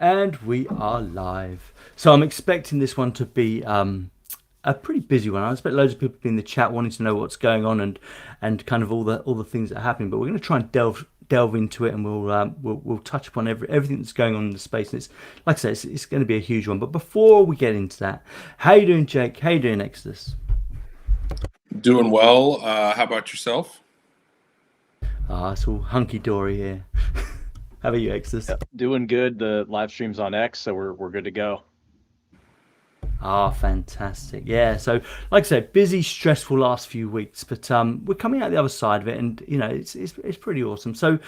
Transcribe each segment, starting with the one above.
And we are live. So I'm expecting this one to be a pretty busy one. I expect loads of people to be in the chat wanting to know what's going on and kind of all the things that are happening. But we're going to try and delve into it, and we'll touch upon everything that's going on in the space. And it's like I said, it's going to be a huge one. But before we get into that, how you doing, Jake? How you doing, Exodus? Doing well. How about yourself? It's all hunky dory here. How about you, Exodus? Doing good. The live stream's on X, so we're good to go. Fantastic. Yeah. So, like I said, busy, stressful last few weeks, but we're coming out the other side of it, and it's pretty awesome. So,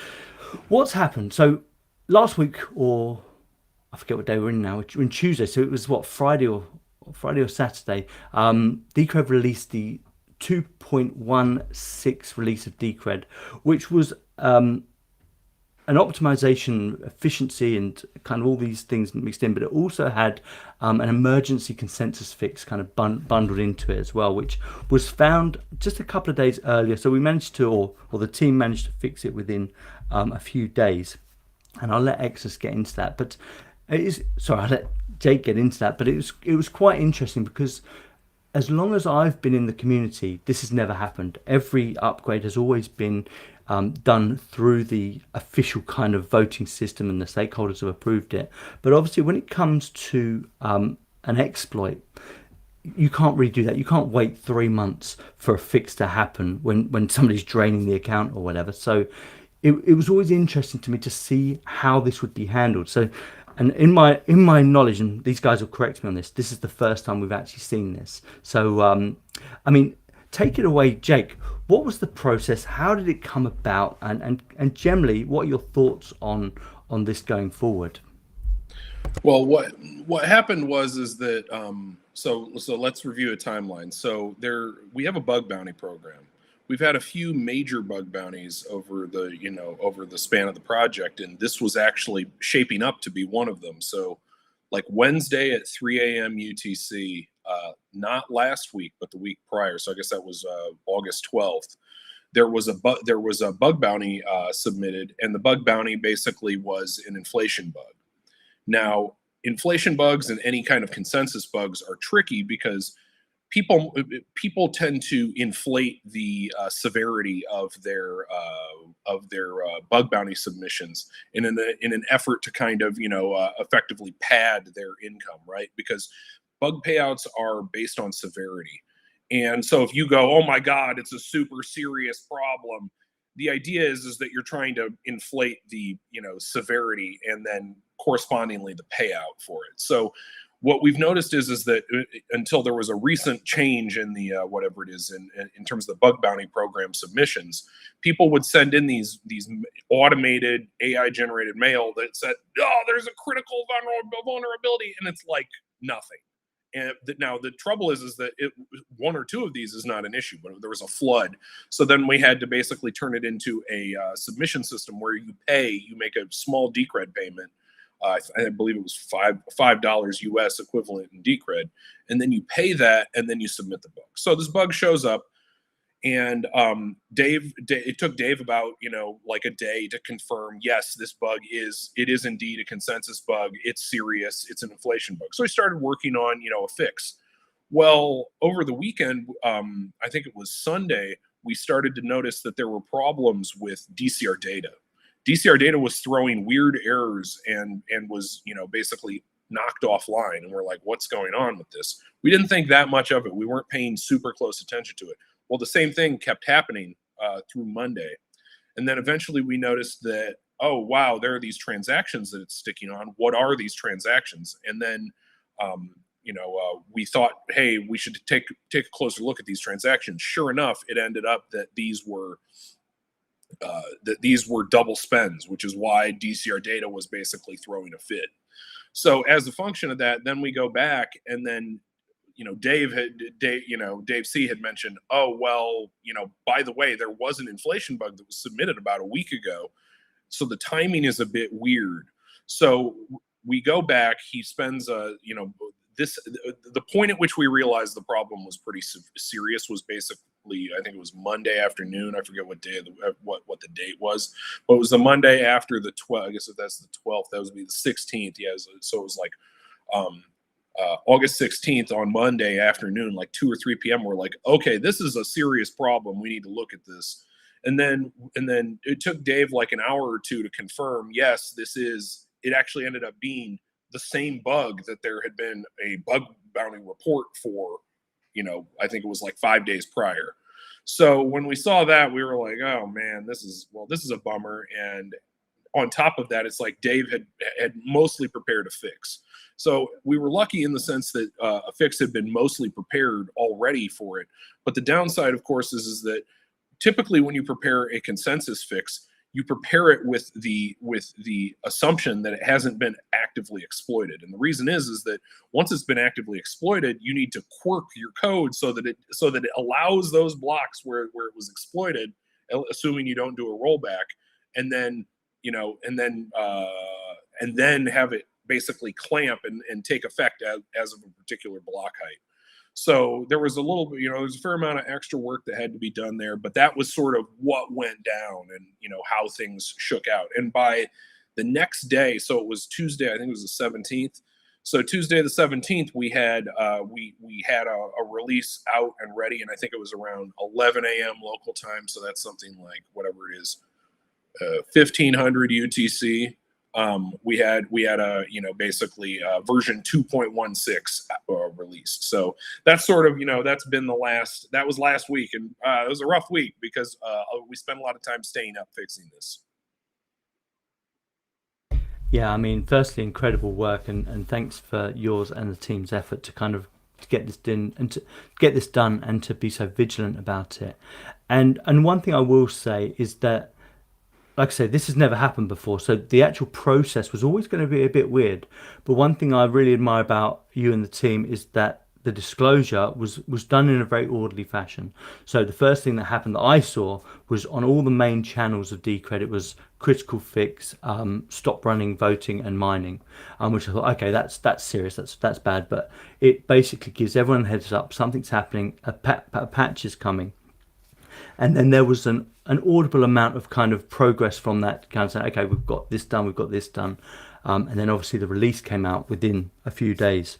what's happened? So, last week, or I forget what day we're in now. We're in Tuesday, so it was what Friday or Saturday. Decred released the 2.16 release of Decred, which was an optimization, efficiency, and kind of all these things mixed in, but it also had an emergency consensus fix kind of bundled into it as well, which was found just a couple of days earlier. So we managed to, or the team managed to fix it within a few days. And I'll let Exus get into that. But I'll let Jake get into that. But it was quite interesting because as long as I've been in the community, this has never happened. Every upgrade has always been done through the official kind of voting system, and the stakeholders have approved it. But obviously, when it comes to an exploit, you can't really do that. You can't wait 3 months for a fix to happen when somebody's draining the account or whatever. So it was always interesting to me to see how this would be handled. So, and in my knowledge, and these guys will correct me on this, this is the first time we've actually seen this. So, I mean, take it away, Jake. What was the process? How did it come about? And generally, what are your thoughts on this going forward? Well, what happened is that so let's review a timeline. So we have a bug bounty program. We've had a few major bug bounties over the span of the project, and this was actually shaping up to be one of them. So, like Wednesday at 3 a.m. UTC, not last week, but the week prior. So I guess that was August 12th. There was a bug bounty submitted, and the bug bounty basically was an inflation bug. Now, inflation bugs and any kind of consensus bugs are tricky because people tend to inflate the severity of their bug bounty submissions in an effort to kind of effectively pad their income, right? Because bug payouts are based on severity. And so if you go, oh my God, it's a super serious problem, the idea is that you're trying to inflate the severity and then correspondingly the payout for it. So what we've noticed is that until there was a recent change in the whatever it is in terms of the bug bounty program submissions, people would send in these automated AI generated mail that said, oh, there's a critical vulnerability, and it's like nothing. And now the trouble is that one or two of these is not an issue, but there was a flood. So then we had to basically turn it into a submission system where you make a small Decred payment. I believe it was $5 US equivalent in Decred, and then you pay that, and then you submit the bug. So this bug shows up, and it took Dave about like a day to confirm, yes, this bug is indeed a consensus bug. It's serious. It's an inflation bug. So he started working on a fix. Well, over the weekend, I think it was Sunday, we started to notice that there were problems with DCR data. DCR data was throwing weird errors and was basically knocked offline, and we're like, what's going on with this? We didn't think that much of it. We weren't paying super close attention to it. Well, the same thing kept happening through Monday. And then eventually we noticed that, oh, wow, there are these transactions that it's sticking on. What are these transactions? And then, we thought, hey, we should take a closer look at these transactions. Sure enough, it ended up that these were double spends, which is why DCR data was basically throwing a fit. So as a function of that, then we go back, and then Dave C had mentioned, oh, well, by the way, there was an inflation bug that was submitted about a week ago. So the timing is a bit weird. So we go back, he spends, the point at which we realized the problem was pretty serious was basically, I think it was Monday afternoon. I forget what day of what the date was, but it was the Monday after the 12th. I guess if that's the 12th, that would be the 16th. Yeah, so it was like August 16th on Monday afternoon, like 2 or 3 p.m. We're like, okay, this is a serious problem. We need to look at this. And then it took Dave like an hour or two to confirm, yes, it actually ended up being the same bug that there had been a bug bounty report for, I think it was like 5 days prior. So when we saw that, we were like, oh man, this is a bummer. And on top of that, it's like Dave had mostly prepared a fix. So we were lucky in the sense that a fix had been mostly prepared already for it. But the downside, of course, is that typically when you prepare a consensus fix, you prepare it with the assumption that it hasn't been actively exploited. And the reason is that once it's been actively exploited, you need to quirk your code so that it allows those blocks where it was exploited, assuming you don't do a rollback, and then and then have it basically clamp and take effect as of a particular block height. So there was a little bit, there's a fair amount of extra work that had to be done there, but that was sort of what went down and, how things shook out. And by the next day, so it was Tuesday, I think it was the 17th. So Tuesday, the 17th, we had we had a release out and ready. And I think it was around 11 a.m. local time. So that's something like whatever it is, 1500 UTC. We had a basically version 2.1.6 released. So that's sort of that was last week, and it was a rough week because we spent a lot of time staying up fixing this. Yeah, I mean, firstly, incredible work, and thanks for yours and the team's effort to kind of get this done and to be so vigilant about it. And one thing I will say is that, like I said, this has never happened before, so the actual process was always going to be a bit weird. But one thing I really admire about you and the team is that the disclosure was done in a very orderly fashion. So the first thing that happened that I saw was on all the main channels of Decred, it was critical fix, stop running, voting, and mining, which I thought, okay, that's serious, that's bad. But it basically gives everyone a heads up, something's happening, a patch is coming. And then there was an audible amount of kind of progress from that, kind of saying, okay, we've got this done. And then obviously the release came out within a few days.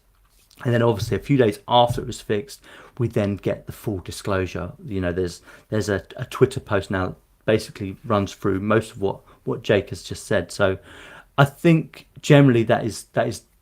And then obviously a few days after it was fixed, we then get the full disclosure. There's a Twitter post now that basically runs through most of what Jake has just said. So I think generally that is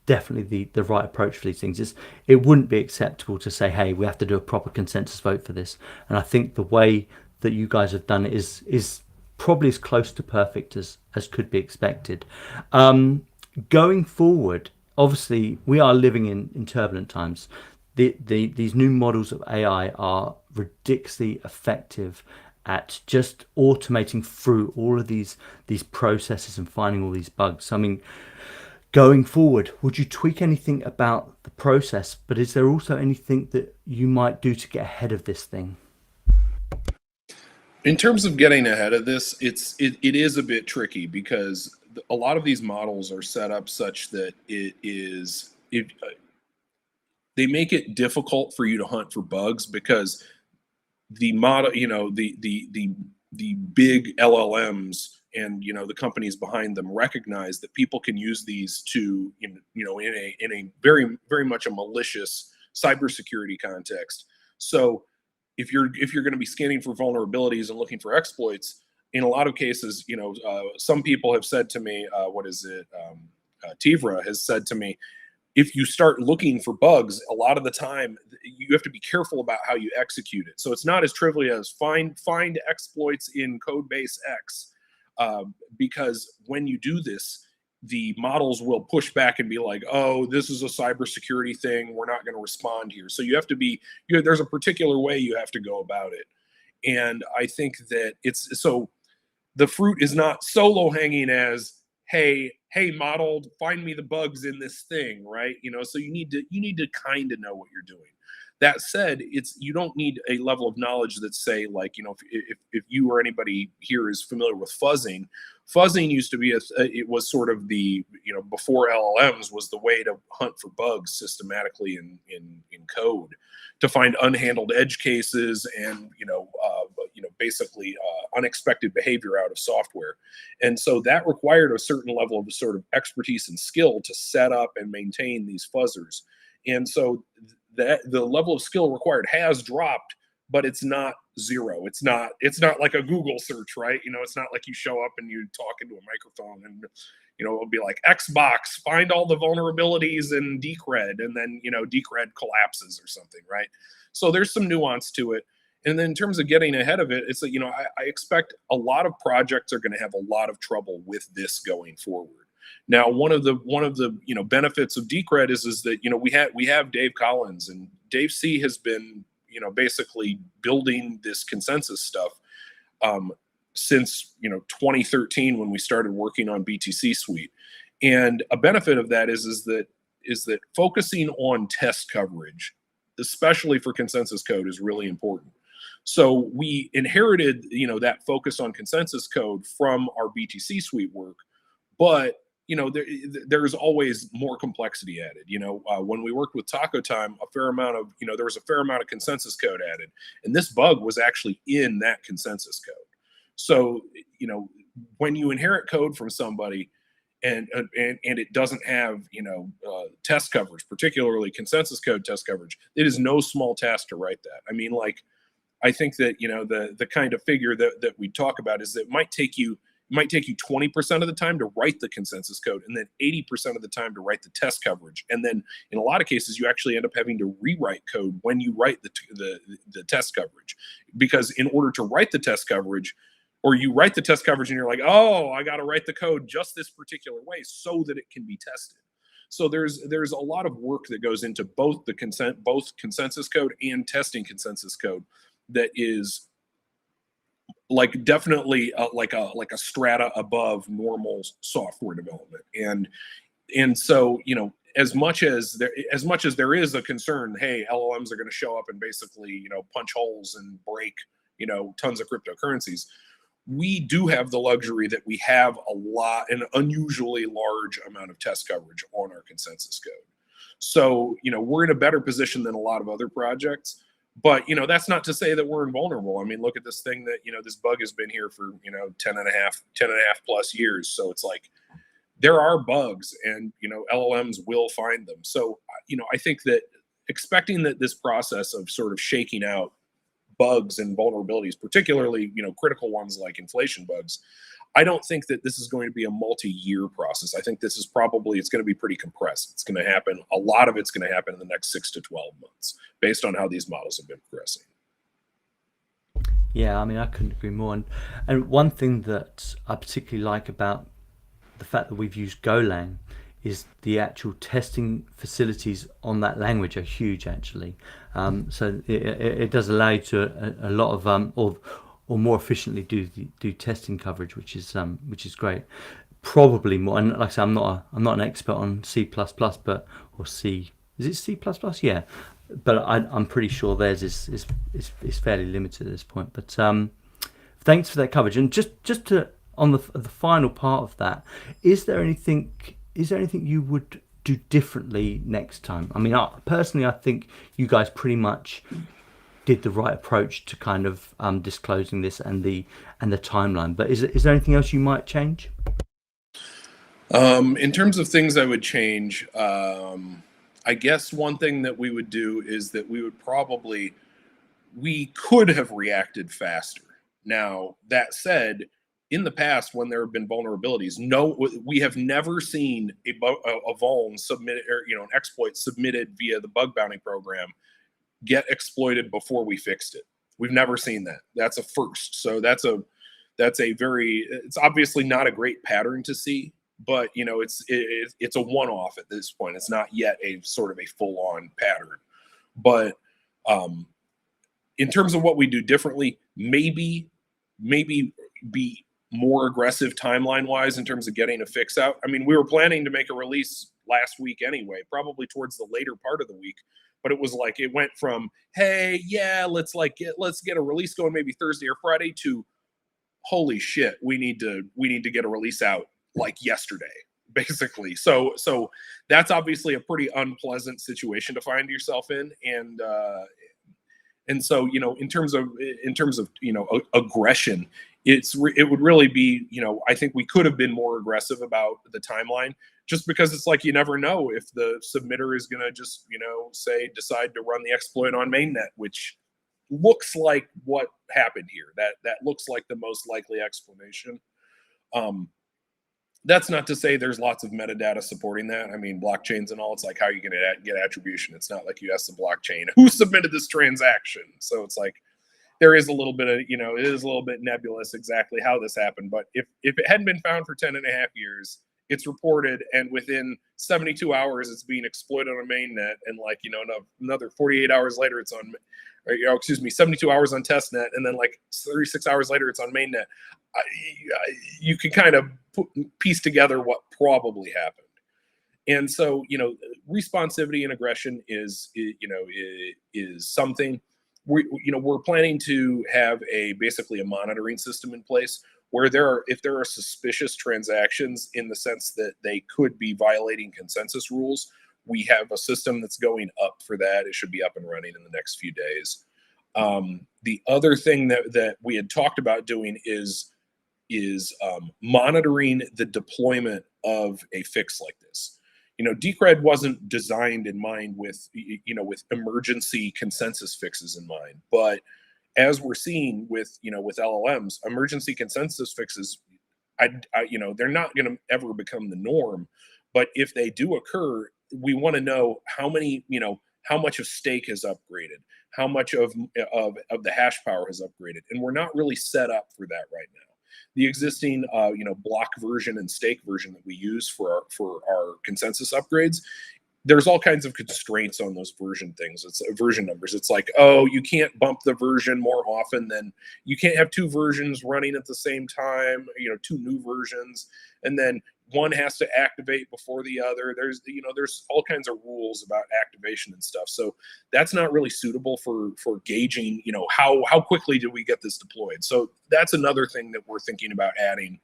definitely the right approach for these things. It wouldn't be acceptable to say, hey, we have to do a proper consensus vote for this. And I think the way that you guys have done it is probably as close to perfect as could be expected. Going forward, obviously we are living in turbulent times. These new models of AI are ridiculously effective at just automating through all of these processes and finding all these bugs. I mean, going forward, would you tweak anything about the process? But is there also anything that you might do to get ahead of this thing? In terms of getting ahead of this, it is a bit tricky because a lot of these models are set up such that they make it difficult for you to hunt for bugs because the model, the big LLMs and the companies behind them recognize that people can use these to in a very, very much a malicious cybersecurity context. So if you're going to be scanning for vulnerabilities and looking for exploits, in a lot of cases, some people have said to me, Tivra has said to me, if you start looking for bugs, a lot of the time you have to be careful about how you execute it. So it's not as trivial as find exploits in code base X, because when you do this, the models will push back and be like, oh, this is a cybersecurity thing, we're not going to respond here. So you have to be, there's a particular way you have to go about it. And I think that the fruit is not so low hanging as, hey model, find me the bugs in this thing, right? So you need to kind of know what you're doing. That said, you don't need a level of knowledge that, say, like, if you or anybody here is familiar with fuzzing. Fuzzing used to be it was sort of the, before LLMs, was the way to hunt for bugs systematically in code, to find unhandled edge cases and basically unexpected behavior out of software. And so that required a certain level of sort of expertise and skill to set up and maintain these fuzzers. And so that the level of skill required has dropped, but it's not zero. It's not like a Google search, right? It's not like you show up and you talk into a microphone and it'll be like, Xbox, find all the vulnerabilities in Decred, and then Decred collapses or something, right? So there's some nuance to it. And then in terms of getting ahead of it, it's like, I expect a lot of projects are going to have a lot of trouble with this going forward. Now, one of the benefits of Decred is that we have Dave Collins, and Dave C has been basically building this consensus stuff since 2013, when we started working on BTC Suite. And a benefit of that is that focusing on test coverage, especially for consensus code, is really important. So we inherited that focus on consensus code from our BTC Suite work, but there's always more complexity added. When we worked with Taco Time, there was a fair amount of consensus code added, and this bug was actually in that consensus code. So when you inherit code from somebody and it doesn't have test coverage, particularly consensus code test coverage, it is no small task to write that. I mean, like, I think that the kind of figure that we talk about is that it might take you 20% of the time to write the consensus code, and then 80% of the time to write the test coverage. And then in a lot of cases, you actually end up having to rewrite code when you write the test coverage, because in order to write the test coverage, or you write the test coverage and you're like, oh, I got to write the code just this particular way so that it can be tested. So there's a lot of work that goes into both consensus code and testing consensus code that is like definitely like a strata above normal software development. And so as much as there is a concern, hey, LLMs are going to show up and basically punch holes and break tons of cryptocurrencies, we do have the luxury that we have an unusually large amount of test coverage on our consensus code. So we're in a better position than a lot of other projects. But that's not to say that we're invulnerable. I mean, look at this thing that this bug has been here for 10 and a half plus years. So it's like, there are bugs, and LLMs will find them. So I think that expecting that this process of sort of shaking out bugs and vulnerabilities, particularly critical ones like inflation bugs, I don't think that this is going to be a multi-year process. I think it's going to be pretty compressed. It's going to happen. A lot of it's going to happen in the next 6 to 12 months based on how these models have been progressing. Yeah, I mean, I couldn't agree more. And one thing that I particularly like about the fact that we've used Golang is the actual testing facilities on that language are huge, actually. So it does allow you to a lot of or more efficiently do testing coverage, which is great. Probably more, and like I said, I'm not an expert on C++, but or C, is it C++? Yeah, but I'm pretty sure theirs is fairly limited at this point. But thanks for that coverage. And just to on the final part of that, is there anything you would do differently next time? I mean, personally, I think you guys pretty much did the right approach to kind of disclosing this and the timeline. But is there anything else you might change? In terms of things I would change, I guess one thing that we would do is that we could have reacted faster. Now, that said, in the past, when there have been vulnerabilities, we have never seen a vuln submitted, or an exploit submitted via the bug bounty program get exploited before we fixed it. We've never seen that. That's a first. So it's obviously not a great pattern to see, but it's a one-off at this point. It's not yet a sort of a full-on pattern. But in terms of what we do differently, maybe be more aggressive timeline wise in terms of getting a fix out. I mean, we were planning to make a release last week anyway, probably towards the later part of the week, but it was like it went from, hey, yeah, let's get a release going maybe Thursday or Friday, to holy shit, we need to get a release out like yesterday, basically. So that's obviously a pretty unpleasant situation to find yourself in. And so, in terms of aggression, it would really be, I think we could have been more aggressive about the timeline, just because it's like you never know if the submitter is going to just, decide to run the exploit on mainnet, which looks like what happened here. That looks like the most likely explanation. That's not to say there's lots of metadata supporting that. I mean, blockchains and all, it's like, how are you going to get attribution? It's not like you ask the blockchain, who submitted this transaction? So it's like, there is a little bit of, it is a little bit nebulous exactly how this happened. But if it hadn't been found for 10 and a half years, it's reported, and within 72 hours, it's being exploited on a mainnet. And like, another 48 hours later, it's on, 72 hours on testnet. And then like 36 hours later, it's on mainnet. You can kind of piece together what probably happened. And so, responsivity and aggression is something we're planning to have basically a monitoring system in place where if there are suspicious transactions in the sense that they could be violating consensus rules, we have a system that's going up for that. It should be up and running in the next few days. The other thing that we had talked about doing is monitoring the deployment of a fix like this. Decred wasn't designed in mind with emergency consensus fixes in mind, but as we're seeing with LLMs, emergency consensus fixes, they're not going to ever become the norm. But if they do occur, we want to know how much of stake has upgraded, how much of the hash power has upgraded, and we're not really set up for that right now. The existing block version and stake version that we use for our consensus upgrades, there's all kinds of constraints on those version things. It's version numbers. It's like, oh, you can't bump the version more often than, you can't have two versions running at the same time, two new versions, and then one has to activate before the other. There's all kinds of rules about activation and stuff. So that's not really suitable for gauging, how quickly do we get this deployed. So that's another thing that we're thinking about adding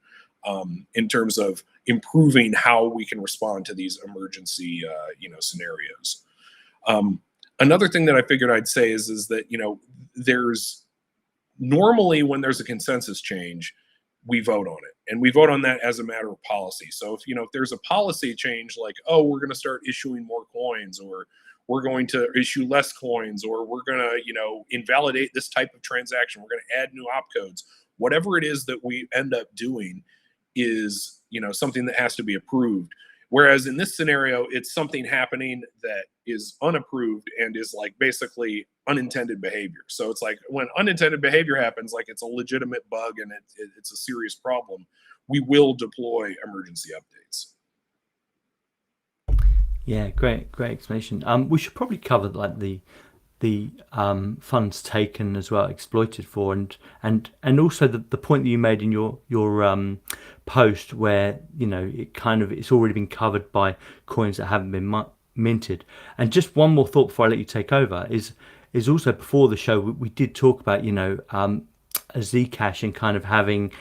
in terms of improving how we can respond to these emergency, scenarios. Another thing that I figured I'd say is that, there's normally when there's a consensus change, we vote on it, and we vote on that as a matter of policy. So if there's a policy change, like, oh, we're going to start issuing more coins, or we're going to issue less coins, or we're going to, invalidate this type of transaction, we're going to add new opcodes, whatever it is that we end up doing is, something that has to be approved. Whereas in this scenario, it's something happening that is unapproved and is like basically unintended behavior. So it's like when unintended behavior happens, like it's a legitimate bug and it's a serious problem, we will deploy emergency updates. Yeah, great explanation. We should probably cover like the funds taken as well, exploited for, and also the point that you made in your post where it's already been covered by coins that haven't been minted. And just one more thought before I let you take over is also, before the show we did talk about a Zcash and kind of having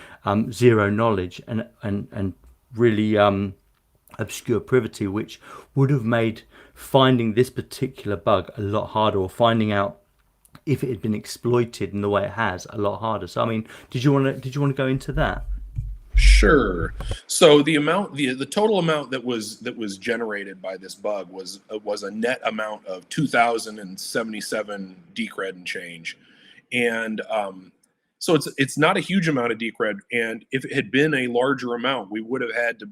zero knowledge and really obscure privity, which would have made finding this particular bug a lot harder, or finding out if it had been exploited in the way it has a lot harder. So I mean, did you want to go into that? Sure. So the total amount that was generated by this bug was a net amount of 2,077 Decred and change, and so it's not a huge amount of Decred. And if it had been a larger amount, we would have had to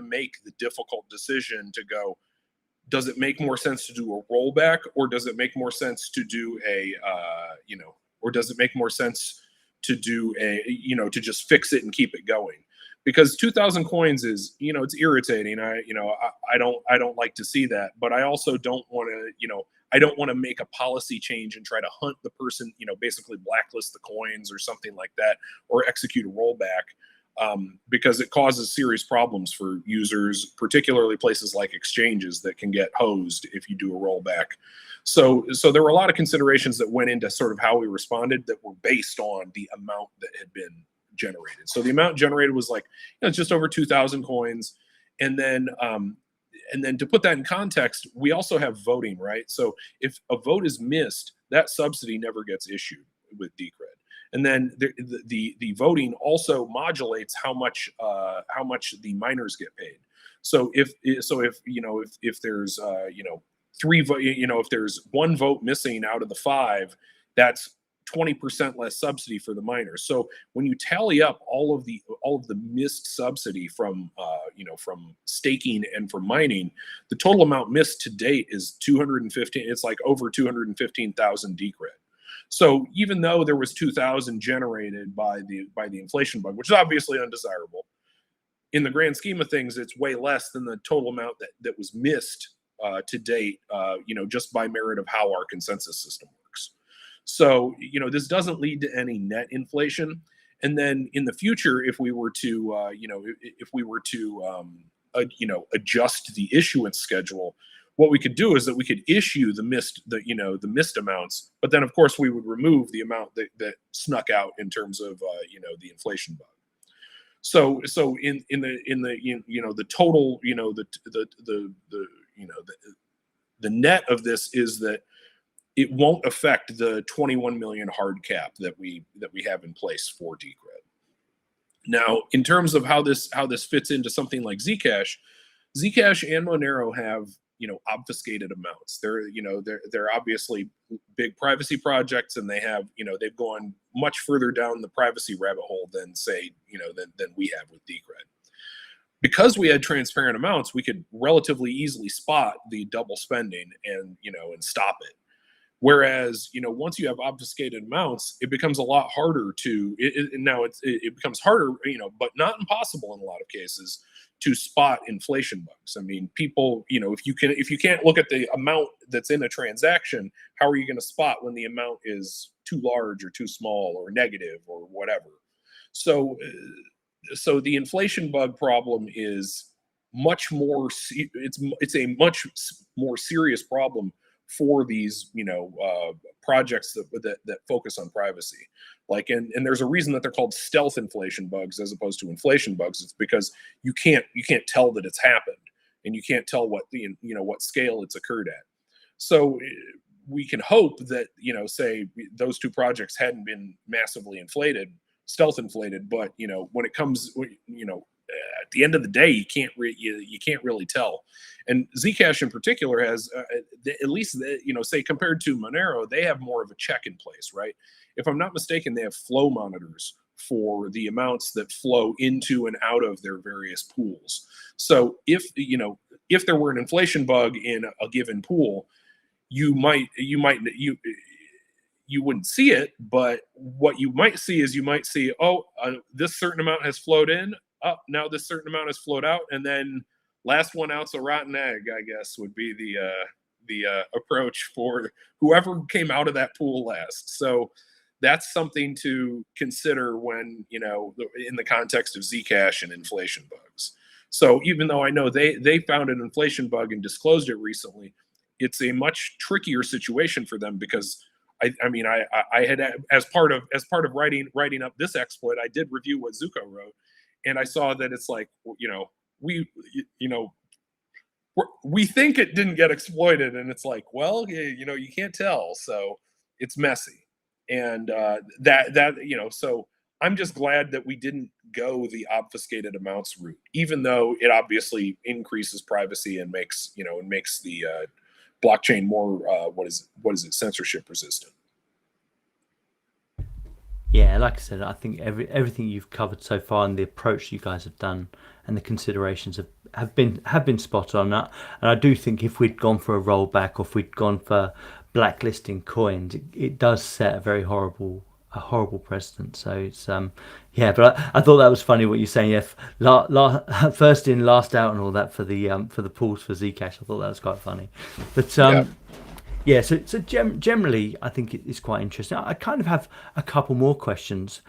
make the difficult decision to go, does it make more sense to do a rollback, or does it make more sense to do or does it make more sense to do to just fix it and keep it going? Because 2,000 coins is, it's irritating. I don't like to see that, but I also don't want to, I don't want to make a policy change and try to hunt the person, basically blacklist the coins or something like that, or execute a rollback, because it causes serious problems for users, particularly places like exchanges that can get hosed if you do a rollback. So there were a lot of considerations that went into sort of how we responded that were based on the amount that had been generated. So the amount generated was like, just over 2,000 coins. And then to put that in context, we also have voting, right? So if a vote is missed, that subsidy never gets issued with Decred. And then the voting also modulates how much the miners get paid. So if there's if there's one vote missing out of the 5, that's 20% less subsidy for the miners. So when you tally up all of the missed subsidy from staking and from mining, the total amount missed to date is 215. It's like over 215,000 Decred. So even though there was 2,000 generated by the inflation bug, which is obviously undesirable, in the grand scheme of things, it's way less than the total amount that was missed to date. Just by merit of how our consensus system works. So this doesn't lead to any net inflation. And then in the future, if we were to adjust the issuance schedule, what we could do is that we could issue the missed amounts, but then of course we would remove the amount that snuck out in terms of the inflation bug. So in the total, the net of this is that it won't affect the 21 million hard cap that we have in place for Decred. Now, in terms of how this fits into something like Zcash and Monero have obfuscated amounts. They're obviously big privacy projects, and they have they've gone much further down the privacy rabbit hole than than we have with Decred. Because we had transparent amounts, we could relatively easily spot the double spending and stop it. Whereas once you have obfuscated amounts, it becomes a lot harder to it becomes harder, but not impossible in a lot of cases, to spot inflation bugs. I mean, people, if you can't look at the amount that's in a transaction, how are you going to spot when the amount is too large or too small or negative or whatever? So the inflation bug problem is much more. It's a much more serious problem for these projects that focus on privacy. Like, and there's a reason that they're called stealth inflation bugs as opposed to inflation bugs. It's because you can't tell that it's happened, and you can't tell what what scale it's occurred at. So we can hope that say those two projects hadn't been massively stealth inflated, but when it comes at the end of the day, you can't really tell. And Zcash in particular has at least say compared to Monero, they have more of a check in place, right? If I'm not mistaken, they have flow monitors for the amounts that flow into and out of their various pools. So if there were an inflation bug in a given pool, you wouldn't see it, but what you might see is this certain amount has flowed in. Now this certain amount has flowed out, and then last one out's a rotten egg, I guess, would be the approach for whoever came out of that pool last. So that's something to consider when in the context of Zcash and inflation bugs. So even though I know they found an inflation bug and disclosed it recently, it's a much trickier situation for them because I had as part of writing up this exploit, I did review what Zuko wrote. And I saw that it's like, we think it didn't get exploited, and it's like, well, you can't tell, so it's messy, and so I'm just glad that we didn't go the obfuscated amounts route, even though it obviously increases privacy and makes the blockchain more censorship resistant. Yeah, like I said, I think everything you've covered so far and the approach you guys have done and the considerations have been spot on. And I do think if we'd gone for a rollback, or if we'd gone for blacklisting coins, it does set a very horrible precedent. So it's but I thought that was funny what you're saying. First in, last out, and all that for the pools for Zcash. I thought that was quite funny. But Yeah, generally, I think it's quite interesting. I kind of have a couple more questions.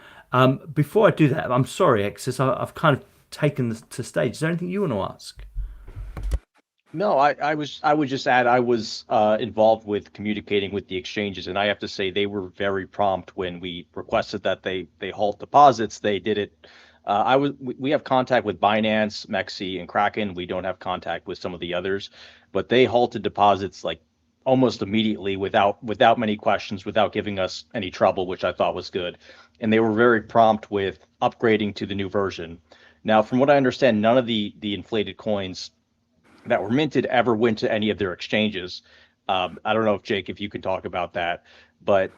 Before I do that, I'm sorry, Exis, I've kind of taken to stage. Is there anything you want to ask? No, I would just add I was involved with communicating with the exchanges, and I have to say they were very prompt when we requested that they halt deposits. They did it. We have contact with Binance, Mexi, and Kraken. We don't have contact with some of the others, but they halted deposits like almost immediately without many questions, without giving us any trouble, which I thought was good. And they were very prompt with upgrading to the new version. Now, from what I understand, none of the inflated coins that were minted ever went to any of their exchanges. I don't know if Jake, if you can talk about that, but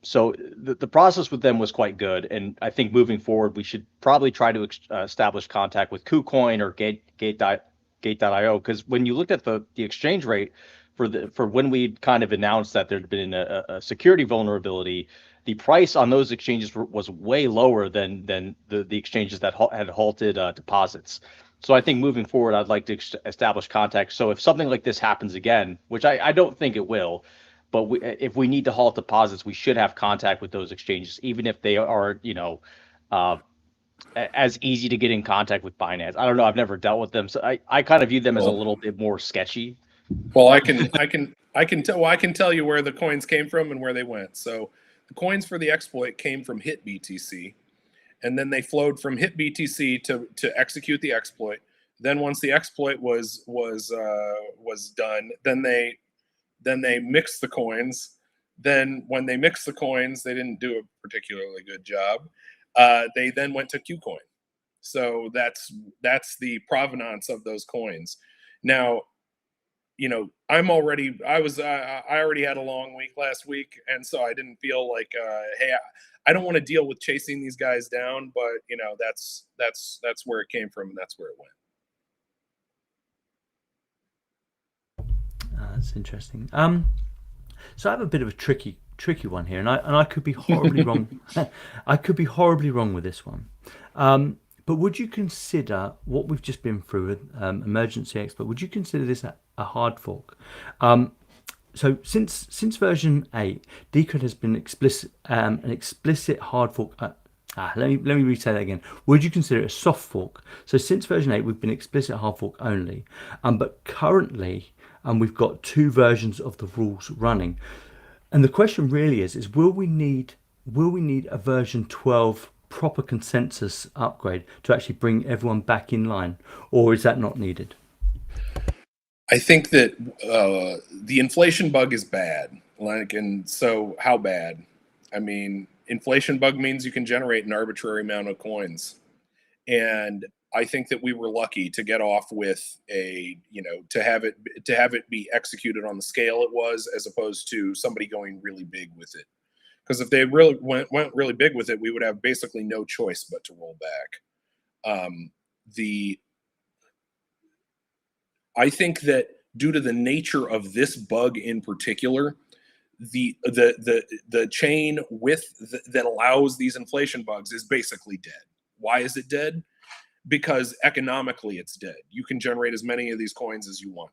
so the process with them was quite good, and I think moving forward we should probably try to establish contact with KuCoin or Gate.io, because when you looked at the exchange rate for when we kind of announced that there'd been a security vulnerability, the price on those exchanges was way lower than the exchanges that had halted deposits. So I think moving forward, I'd like to establish contact. So if something like this happens again, which I don't think it will, but if we need to halt deposits, we should have contact with those exchanges, even if they are, uh, as easy to get in contact with Binance. I don't know. I've never dealt with them, so I kind of view them as a Well, little bit more sketchy. well, I can tell you where the coins came from and where they went. So the coins for the exploit came from Hit BTC, and then they flowed from Hit BTC to execute the exploit. Then once the exploit was done, then they mixed the coins. Then when they mixed the coins, they didn't do a particularly good job. They then went to KuCoin. So that's the provenance of those coins. Now, I already had a long week last week, and so I didn't feel like, hey, I don't want to deal with chasing these guys down, but that's where it came from, and that's where it went. That's interesting. So I have a bit of a tricky one here, and I could be horribly wrong. I could be horribly wrong with this one. But would you consider what we've just been through with emergency expert? Would you consider this a hard fork? So since version 8, Decred has been an explicit hard fork. Let me re-say that again. Would you consider it a soft fork? So since version 8, we've been explicit hard fork only, but currently, we've got 2 versions of the rules running. And the question really is will we need a version 12 proper consensus upgrade to actually bring everyone back in line, or is that not needed? I think that the inflation bug is bad. And so how bad? I mean, inflation bug means you can generate an arbitrary amount of coins. And I think that we were lucky to get off with to have it be executed on the scale it was, as opposed to somebody going really big with it. Because if they really went really big with it, we would have basically no choice but to roll back. The I think that due to the nature of this bug in particular, the chain that allows these inflation bugs is basically dead. Why is it dead? Because economically it's dead. You can generate as many of these coins as you want,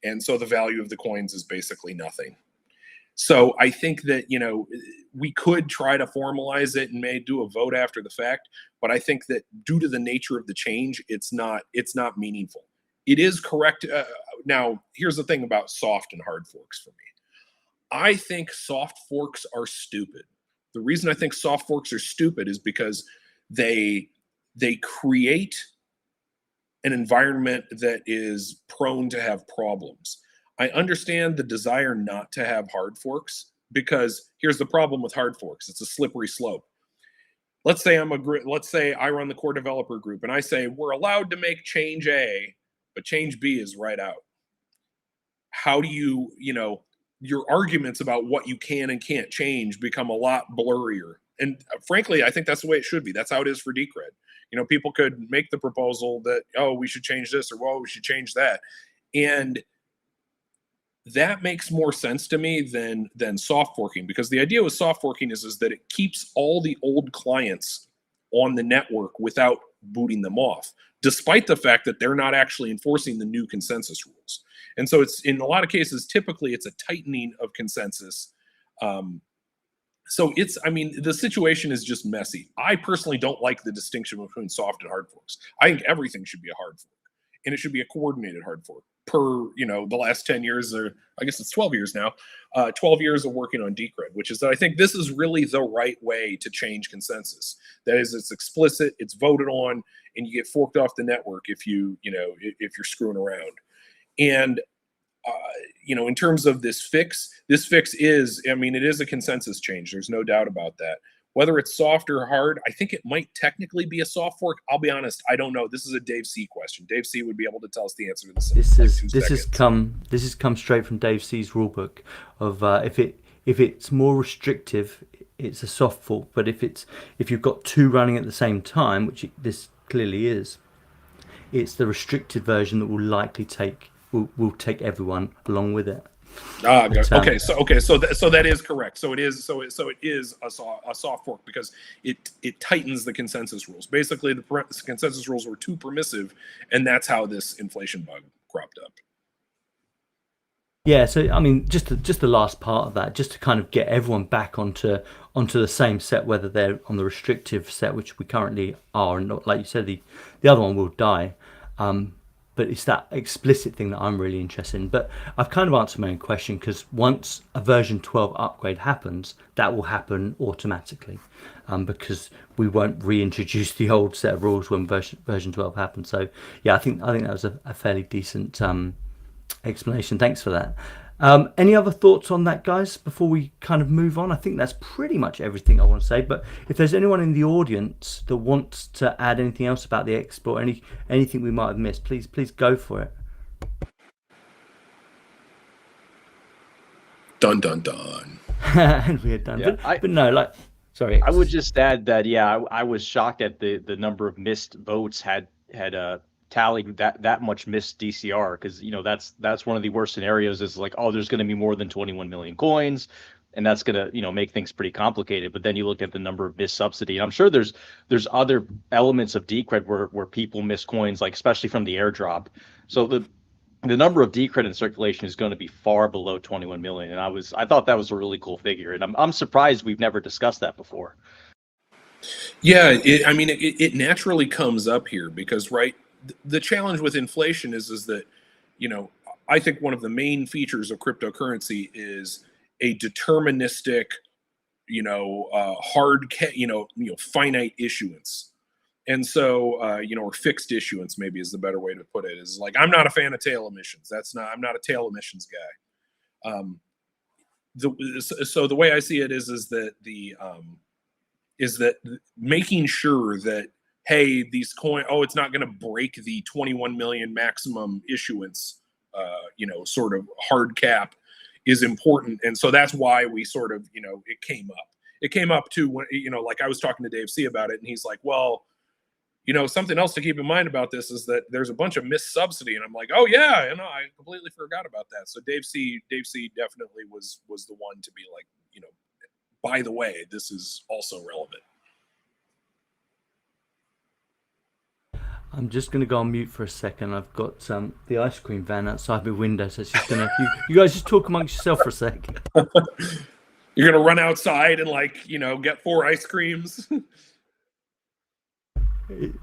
and so the value of the coins is basically nothing. So I think that we could try to formalize it and may do a vote after the fact, but I think that due to the nature of the change, it's not meaningful. It is correct. Now, here's the thing about soft and hard forks for me. I think soft forks are stupid. The reason I think soft forks are stupid is because they create an environment that is prone to have problems. I understand the desire not to have hard forks, because here's the problem with hard forks. It's a slippery slope. Let's say I run the core developer group and I say we're allowed to make change A, but change B is right out. How do your arguments about what you can and can't change become a lot blurrier. And frankly, I think that's the way it should be. That's how it is for Decred. People could make the proposal that, oh, we should change this, or, well, we should change that. And that makes more sense to me than soft forking, because the idea with soft forking is that it keeps all the old clients on the network without booting them off. despite the fact that they're not actually enforcing the new consensus rules. And so it's, in a lot of cases, typically it's a tightening of consensus. So it's, I mean, the situation is just messy. I personally don't like the distinction between soft and hard forks. I think everything should be a hard fork, and it should be a coordinated hard fork per, the last 10 years, or I guess it's 12 years now, 12 years of working on Decred, which is that I think this is really the right way to change consensus. That is, it's explicit, it's voted on, and you get forked off the network if if you're screwing around. And in terms of this fix is, I mean, it is a consensus change. There's no doubt about that. Whether it's soft or hard, I think it might technically be a soft fork. I'll be honest, I don't know. This is a Dave C question. Dave C would be able to tell us the answer to this. This has come straight from Dave C's rulebook of if it's more restrictive, it's a soft fork. But if you've got two running at the same time, which this clearly is, it's the restricted version that will likely take everyone along with it. Okay, so that is correct. So it is a soft fork because it tightens the consensus rules. Basically, the consensus rules were too permissive, and that's how this inflation bug cropped up. Yeah, so I mean, just the last part of that, just to kind of get everyone back onto the same set, whether they're on the restrictive set, which we currently are, and not, like you said, the other one will die. But it's that explicit thing that I'm really interested in. But I've kind of answered my own question, because once a version 12 upgrade happens, that will happen automatically, because we won't reintroduce the old set of rules when version 12 happens. So yeah, I think that was a fairly decent explanation. Thanks for that. Any other thoughts on that, guys, before we kind of move on? I think that's pretty much everything I want to say. But if there's anyone in the audience that wants to add anything else about the export, anything we might have missed, please go for it. Dun dun dun. And we're done. Yeah, but no, sorry. I would just add that I was shocked at the number of missed votes had tallied that much missed DCR, because that's one of the worst scenarios, is like, oh, there's going to be more than 21 million coins, and that's going to make things pretty complicated. But then you look at the number of missed subsidy, and I'm sure there's other elements of Decred where people miss coins, like especially from the airdrop. So the number of Decred in circulation is going to be far below 21 million, and I thought that was a really cool figure, and I'm surprised we've never discussed that before. Yeah, it naturally comes up here because, right, the challenge with inflation is that, I think one of the main features of cryptocurrency is a deterministic, finite issuance. And so, or fixed issuance maybe is the better way to put it, is like, I'm not a fan of tail emissions. I'm not a tail emissions guy. So the way I see it is that making sure that, hey, these it's not going to break the 21 million maximum issuance, sort of hard cap is important. And so that's why we sort of, it came up. It came up too when, like I was talking to Dave C about it, and he's like, well, something else to keep in mind about this is that there's a bunch of missed subsidy. And I'm like, oh yeah, I completely forgot about that. So Dave C definitely was the one to be like, by the way, this is also relevant. I'm just going to go on mute for a second. I've got the ice cream van outside my window, so it's just going to... You guys just talk amongst yourself for a sec. You're going to run outside and, get 4 ice creams?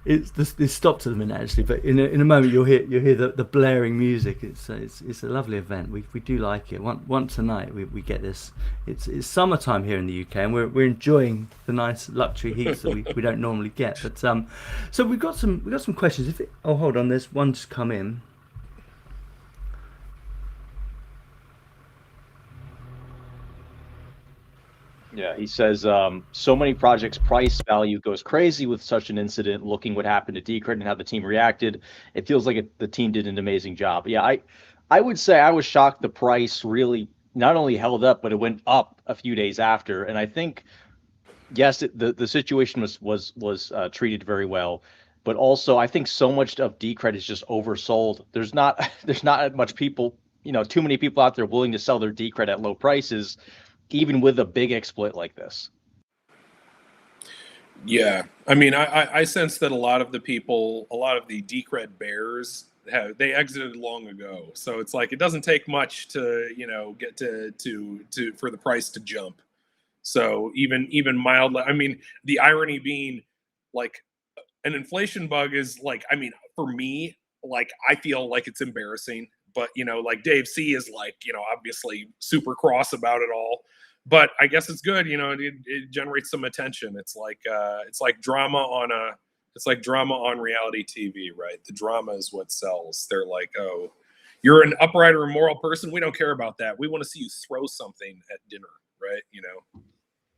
It stopped at the minute, actually, but in a moment you'll hear the blaring music. It's a lovely event. We do like it. Once a night we get this. It's summertime here in the UK, and we're enjoying the nice luxury heat that we don't normally get. But so we've got some questions. Hold on, there's one just come in. Yeah, he says, so many projects' price value goes crazy with such an incident. Looking what happened to Decred and how the team reacted, it feels like the team did an amazing job. Yeah, I would say I was shocked the price really not only held up, but it went up a few days after. And I think, yes, the situation was treated very well, but also I think so much of Decred is just oversold. There's not much people, too many people out there willing to sell their Decred at low prices, even with a big exploit like this. Yeah, I mean, I sense that a lot of the people, a lot of the Decred bears, they exited long ago. So it's like it doesn't take much to get to for the price to jump. So even mildly, I mean, the irony being, like, an inflation bug is like, I mean, for me, like, I feel like it's embarrassing, but like Dave C is like, obviously super cross about it all. But I guess it's good, it generates some attention. It's like drama on a it's like drama on reality TV, right? The drama is what sells. They're like, oh, you're an upright or immoral person. We don't care about that. We want to see you throw something at dinner, right?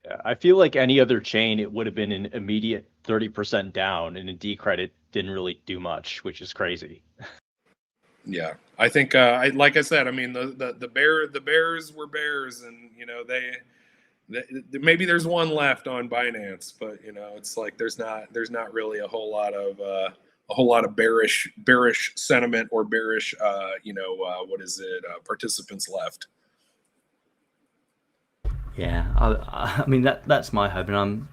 Yeah, I feel like any other chain, it would have been an immediate 30% down, and in Decredit didn't really do much, which is crazy. Yeah, I think like I said, I mean, the Bears were Bears, and maybe there's one left on Binance, but it's like there's not really a whole lot of bearish sentiment or bearish what is it, participants left. Yeah, I mean that's my hope, and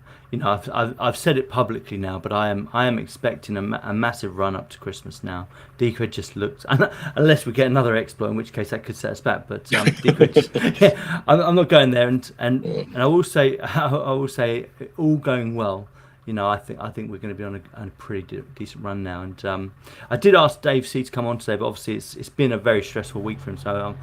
I've said it publicly now, but I am expecting a massive run up to Christmas now. Decred just looks, unless we get another exploit, in which case that could set us back. But Decred, yeah, I'm not going there, and I will say all going well. I think we're going to be on a pretty decent run now. And I did ask Dave C to come on today, but obviously it's been a very stressful week for him. So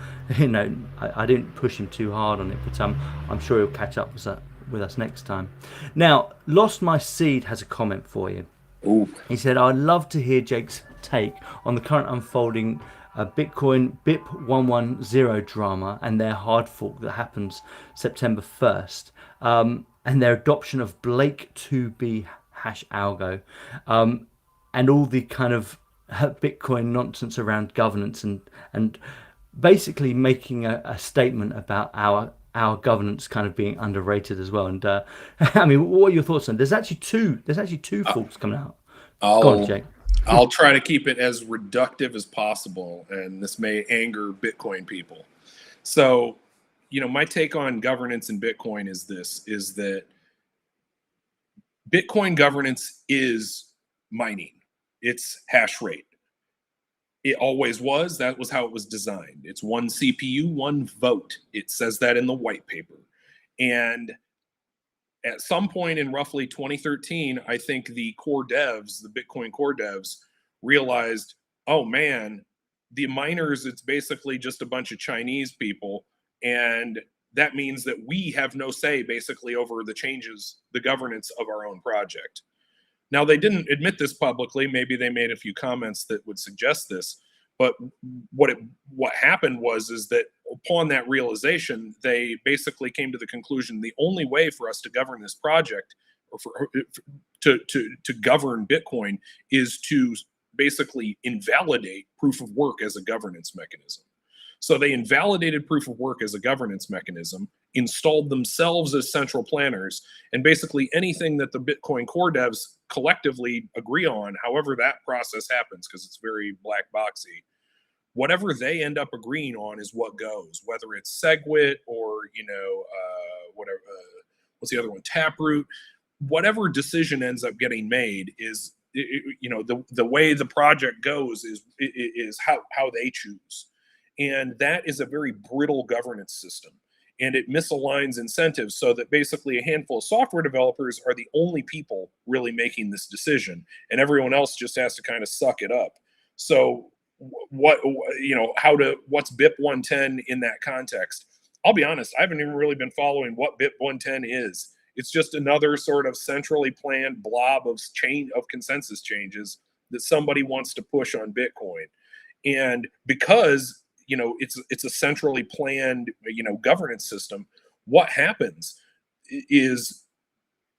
I didn't push him too hard on it, but I'm sure he'll catch up with us next time. Now, Lost My Seed has a comment for you. Ooh. He said, "I'd love to hear Jake's take on the current unfolding Bitcoin BIP 110 drama and their hard fork that happens September 1st, and their adoption of Blake 2B hash algo, and all the kind of Bitcoin nonsense around governance and basically making a statement about our governance kind of being underrated as well." And I mean, what are your thoughts on? There's actually two forks coming out. Go on, Jake. I'll try to keep it as reductive as possible, and this may anger Bitcoin people. So, my take on governance in Bitcoin is that Bitcoin governance is mining. It's hash rate. It always was. That was how it was designed. It's one CPU, one vote. It says that in the white paper. And at some point in roughly 2013, I think the Bitcoin core devs realized, oh man, the miners, it's basically just a bunch of Chinese people. And that means that we have no say basically over the governance of our own project. Now, they didn't admit this publicly. Maybe they made a few comments that would suggest this. But what happened is that upon that realization, they basically came to the conclusion the only way for us to govern this project, or to govern Bitcoin, is to basically invalidate proof of work as a governance mechanism. So they invalidated proof of work as a governance mechanism, installed themselves as central planners, and basically anything that the Bitcoin core devs collectively agree on, however that process happens, because it's very black boxy, whatever they end up agreeing on is what goes, whether it's SegWit or, whatever, what's the other one, Taproot, whatever decision ends up getting made is, the way the project goes is how they choose. And that is a very brittle governance system. And it misaligns incentives so that basically a handful of software developers are the only people really making this decision. And everyone else just has to kind of suck it up. So what's BIP 110 in that context? I'll be honest, I haven't even really been following what BIP 110 is. It's just another sort of centrally planned blob of consensus changes that somebody wants to push on Bitcoin. And because it's a centrally planned governance system, what happens is,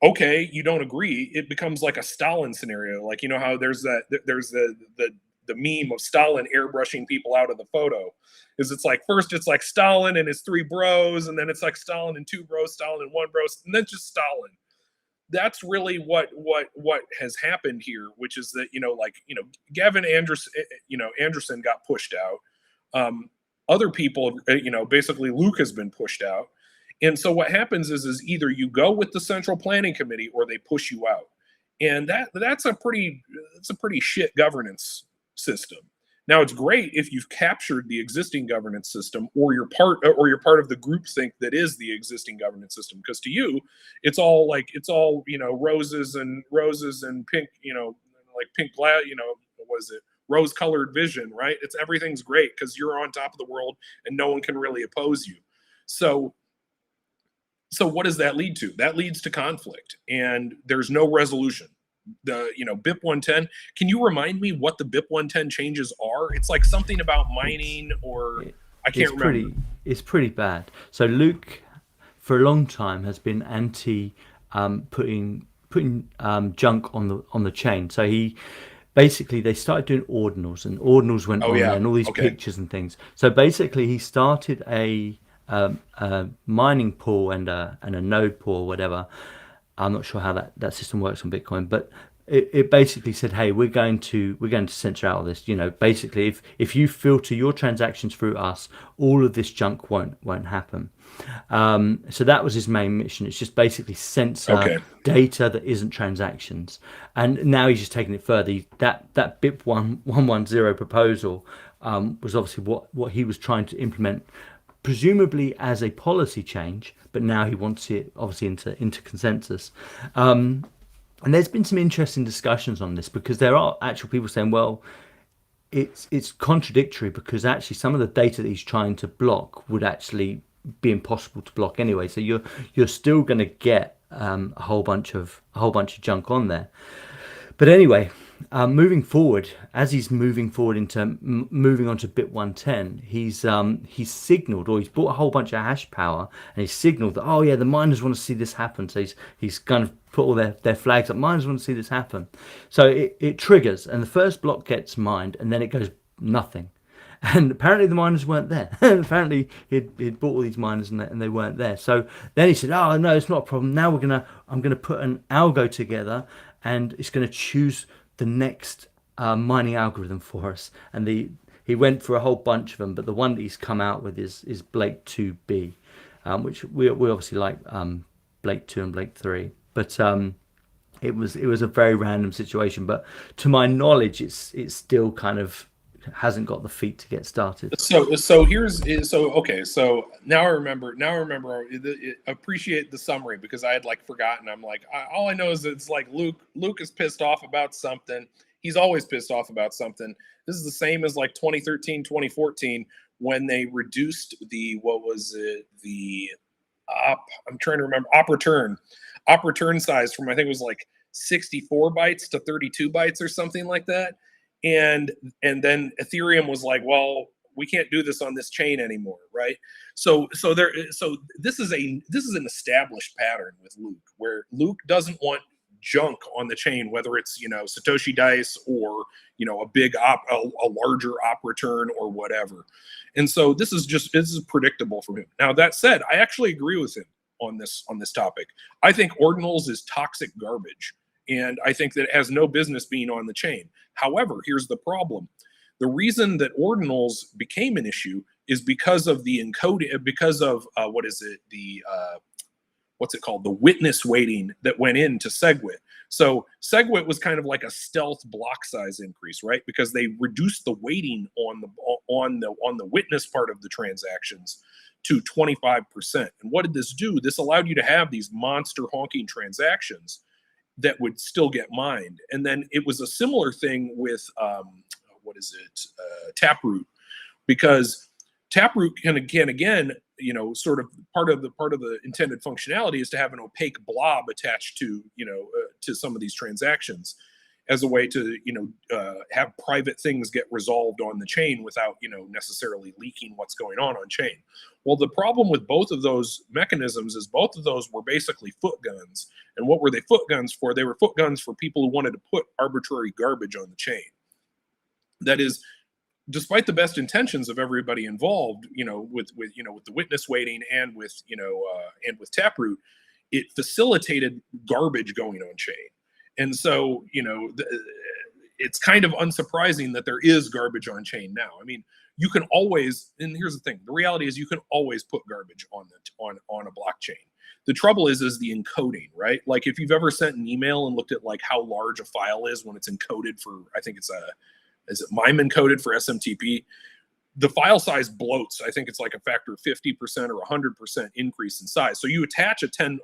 okay, you don't agree, it becomes like a Stalin scenario. Like, how there's the meme of Stalin airbrushing people out of the photo. It's like, first it's like Stalin and his three bros, and then it's like Stalin and two bros, Stalin and one bro, and then just Stalin. That's really what has happened here, which is that Gavin Anderson got pushed out. Other people, basically Luke has been pushed out, And so what happens is either you go with the central planning committee or they push you out. And that's a pretty shit governance system. Now it's great if you've captured the existing governance system, or you're part of the groupthink that is the existing governance system. Because to you, it's all roses and pink, like pink glass, what is it? Rose-colored vision, right? It's everything's great because you're on top of the world and no one can really oppose you. So what does that lead to? That leads to conflict, and there's no resolution. The BIP 110. Can you remind me what the BIP 110 changes are? It's like something about mining, or I can't remember. It's pretty bad. So Luke, for a long time, has been anti putting junk on the chain. So he basically, they started doing ordinals, and ordinals went on there, and all these pictures and things. So basically, he started a mining pool and a node pool, whatever. I'm not sure how that system works on Bitcoin, but it basically said, hey, we're going to censor out all this. Basically, if you filter your transactions through us, all of this junk won't happen. So that was his main mission. It's just basically censor data that isn't transactions. And now he's just taking it further. That BIP 110 proposal was obviously what he was trying to implement, presumably as a policy change, but now he wants it obviously into consensus. And there's been some interesting discussions on this, because there are actual people saying, well, it's contradictory, because actually some of the data that he's trying to block would actually be impossible to block anyway. So you're still going to get a whole bunch of junk on there. But anyway, moving forward, as he's moving forward into moving on to BIP 110, he's signaled, or he's bought a whole bunch of hash power, and he's signaled that, oh yeah, the miners want to see this happen. So he's kind of put all their flags up. Miners want to see this happen. So it triggers, and the first block gets mined, and then it goes nothing. And apparently the miners weren't there. Apparently he'd bought all these miners and they weren't there. So then he said, oh no, it's not a problem. Now I'm gonna put an algo together, and it's gonna choose the next mining algorithm for us. And he went through a whole bunch of them, but the one that he's come out with is Blake 2B, which we obviously like Blake 2 and Blake 3. But it was a very random situation. But to my knowledge, it's still kind of hasn't got the feet to get started. So now I remember. Appreciate the summary, because I had forgotten. I'm like, all I know is it's like Luke is pissed off about something. He's always pissed off about something. This is the same as 2013, 2014, when they reduced I'm trying to remember, op return size from, I think it was 64 bytes to 32 bytes or something like that. And then Ethereum was like, well, we can't do this on this chain anymore, right? So this is an established pattern with Luke, where Luke doesn't want junk on the chain, whether it's Satoshi Dice or a larger op return or whatever. And so this is predictable from him. Now that said, I actually agree with him on this topic. I think ordinals is toxic garbage, and I think that it has no business being on the chain. However, here's the problem. The reason that ordinals became an issue is because of the encoding, because of the witness weighting that went into SegWit. So SegWit was kind of like a stealth block size increase, right? Because they reduced the weighting on the witness part of the transactions to 25%. And what did this do? This allowed you to have these monster honking transactions that would still get mined. And then it was a similar thing with Taproot, because Taproot can again, sort of part of the intended functionality is to have an opaque blob attached to to some of these transactions, as a way to have private things get resolved on the chain without necessarily leaking what's going on chain. Well, the problem with both of those mechanisms is both of those were basically foot guns. And what were they foot guns for? They were foot guns for people who wanted to put arbitrary garbage on the chain. That is, despite the best intentions of everybody involved, with the witness weighting and with Taproot, it facilitated garbage going on chain. And so, it's kind of unsurprising that there is garbage on chain now. I mean, you can always, and here's the thing, the reality is you can always put garbage on a blockchain. The trouble is the encoding, right? Like if you've ever sent an email and looked at like how large a file is when it's encoded for, I think it's is it MIME encoded for SMTP? The file size bloats. I think it's like a factor of 50% or 100% increase in size. So you attach a 10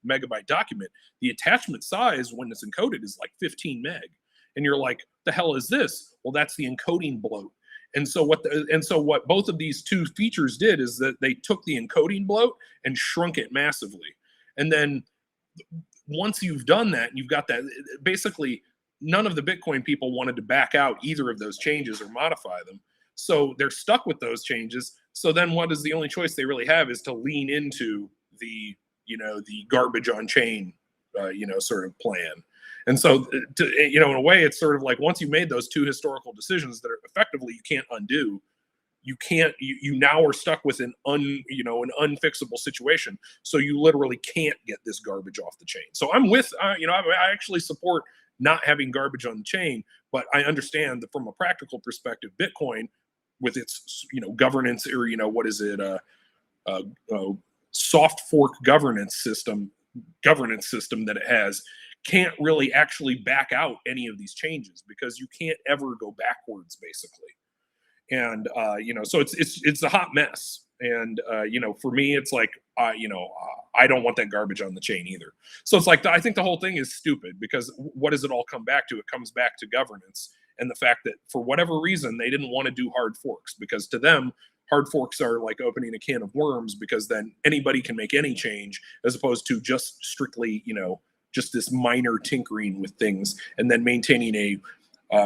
megabyte document, the attachment size when it's encoded is like 15 meg. And you're like, the hell is this? Well, that's the encoding bloat. And so what both of these two features did is that they took the encoding bloat and shrunk it massively. And then once you've done that, and you've got that, basically none of the Bitcoin people wanted to back out either of those changes or modify them. So they're stuck with those changes. So then what is the only choice they really have is to lean into the garbage on chain, sort of plan. And so, in a way, it's sort of like once you've made those two historical decisions that are effectively you can't undo, you now are stuck with an unfixable situation. So you literally can't get this garbage off the chain. So I'm with, I actually support not having garbage on the chain, but I understand that from a practical perspective, Bitcoin with its, governance or, soft fork governance system that it has can't really actually back out any of these changes because you can't ever go backwards basically. And, so it's a hot mess. And, for me, it's like, I don't want that garbage on the chain either. So it's like, I think the whole thing is stupid because what does it all come back to? It comes back to governance and the fact that for whatever reason, they didn't want to do hard forks because to them, hard forks are like opening a can of worms because then anybody can make any change as opposed to just strictly, just this minor tinkering with things and then maintaining a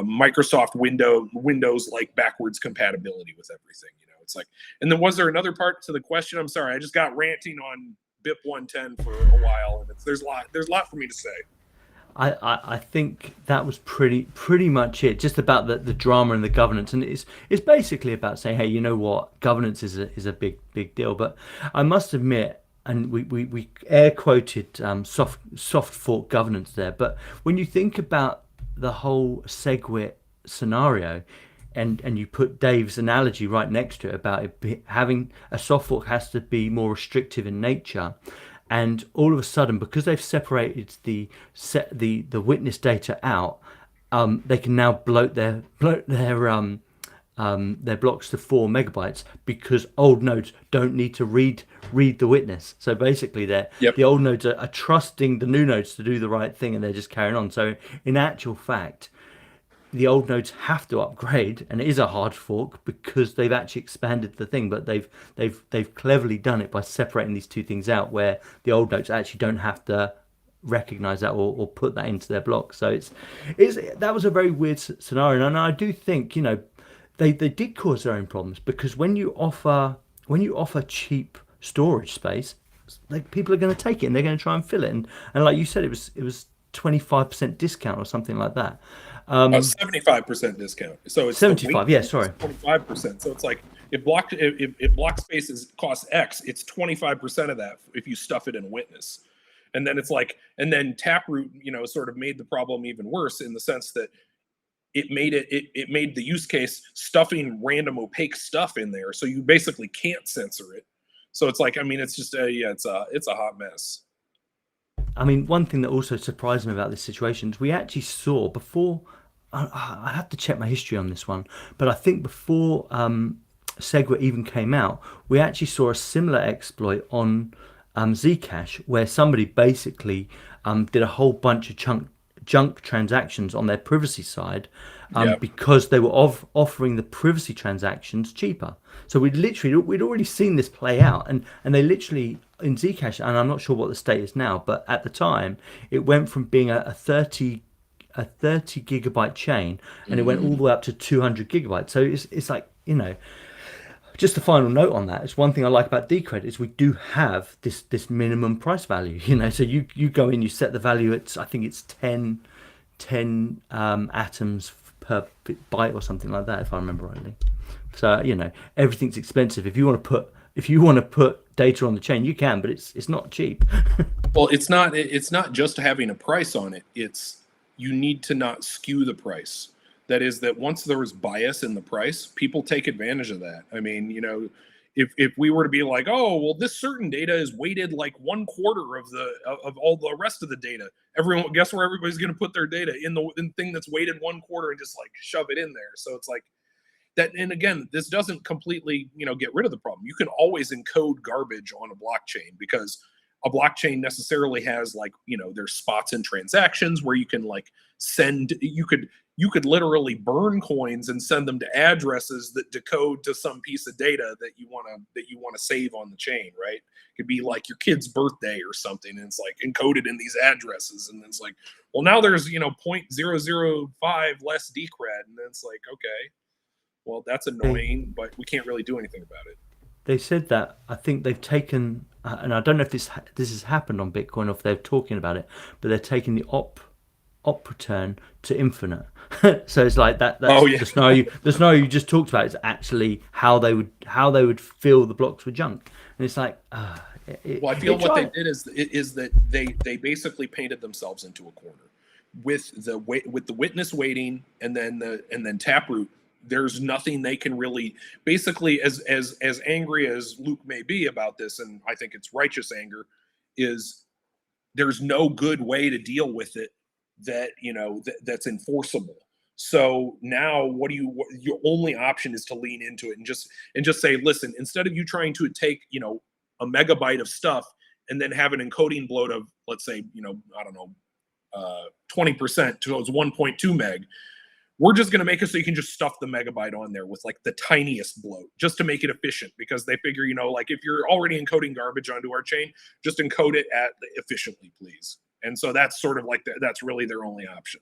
Microsoft Windows like backwards compatibility with everything. It's like, and then was there another part to the question? I'm sorry, I just got ranting on BIP 110 for a while, and there's a lot for me to say. I think that was pretty much it, just about the drama and the governance, and it's basically about saying, hey, you know what, governance is a big deal. But I must admit, and we air quoted soft fork governance there, but when you think about the whole SegWit scenario, and you put Dave's analogy right next to it about having a soft fork has to be more restrictive in nature. And all of a sudden, because they've separated the witness data out, they can now bloat their blocks to 4 megabytes because old nodes don't need to read the witness. So basically, the old nodes are trusting the new nodes to do the right thing, and they're just carrying on. So in actual fact, the old nodes have to upgrade, and it is a hard fork because they've actually expanded the thing, but they've cleverly done it by separating these two things out, where the old nodes actually don't have to recognize that or put that into their block. So that was a very weird scenario, and I do think they did cause their own problems because when you offer cheap storage space, like people are going to take it and they're going to try and fill it, and like you said, it was 25% discount or something like that. 75% discount. So it's 75. Yeah, sorry. 25%. So it's like if block spaces cost X, it's 25% of that if you stuff it in a witness. And then it's like, and then Taproot, sort of made the problem even worse in the sense that it made the use case stuffing random opaque stuff in there, so you basically can't censor it. So it's like, it's just it's a hot mess. I mean, one thing that also surprised me about this situation is we actually saw before. I have to check my history on this one, but I think before SegWit even came out, we actually saw a similar exploit on Zcash, where somebody basically did a whole bunch of junk transactions on their privacy side because they were offering the privacy transactions cheaper. So we'd already seen this play out, and they literally in Zcash, and I'm not sure what the state is now, but at the time it went from being a 30 gigabyte chain, and it went all the way up to 200 gigabytes. So it's like, just a final note on that. It's one thing I like about Decred is we do have this minimum price value, so you go in, you set the value at, I think it's 10 atoms per byte or something like that, if I remember rightly. So everything's expensive. If you want to put data on the chain, you can, but it's not cheap. Well, it's not just having a price on it. It's you need to not skew the price. That is that once there is bias in the price, people take advantage of that. I mean, if we were to be like, oh, well, this certain data is weighted like 1/4 of all the rest of the data, everyone, guess where everybody's going to put their data in the thing that's weighted 1/4 and just like shove it in there. So it's like that. And again, this doesn't completely get rid of the problem. You can always encode garbage on a blockchain, because a blockchain necessarily has like there's spots in transactions where you can like send you could literally burn coins and send them to addresses that decode to some piece of data that you want to save on the chain, right? It could be like your kid's birthday or something, and it's like encoded in these addresses, and it's like, well, now there's 0.005 less decred, and then it's like, okay, well, that's annoying, but we can't really do anything about it. They said that I think they've taken, and I don't know if this has happened on Bitcoin or if they're talking about it, but they're taking the op return to infinite. So it's like that's the scenario you just talked about is actually how they would feel the blocks were junk, and it's like well, I feel what they did is that they basically painted themselves into a corner with the witness waiting and then Taproot. There's nothing they can really, basically, as angry as Luke may be about this, and I think it's righteous anger, is there's no good way to deal with it that's enforceable. So now your only option is to lean into it and just say, listen, instead of you trying to take a megabyte of stuff and then have an encoding bloat of, let's say, I don't know, 20% to 1.2 meg, we're just going to make it so you can just stuff the megabyte on there with like the tiniest bloat, just to make it efficient, because they figure, like if you're already encoding garbage onto our chain, just encode it efficiently, please. And so that's sort of like that's really their only option.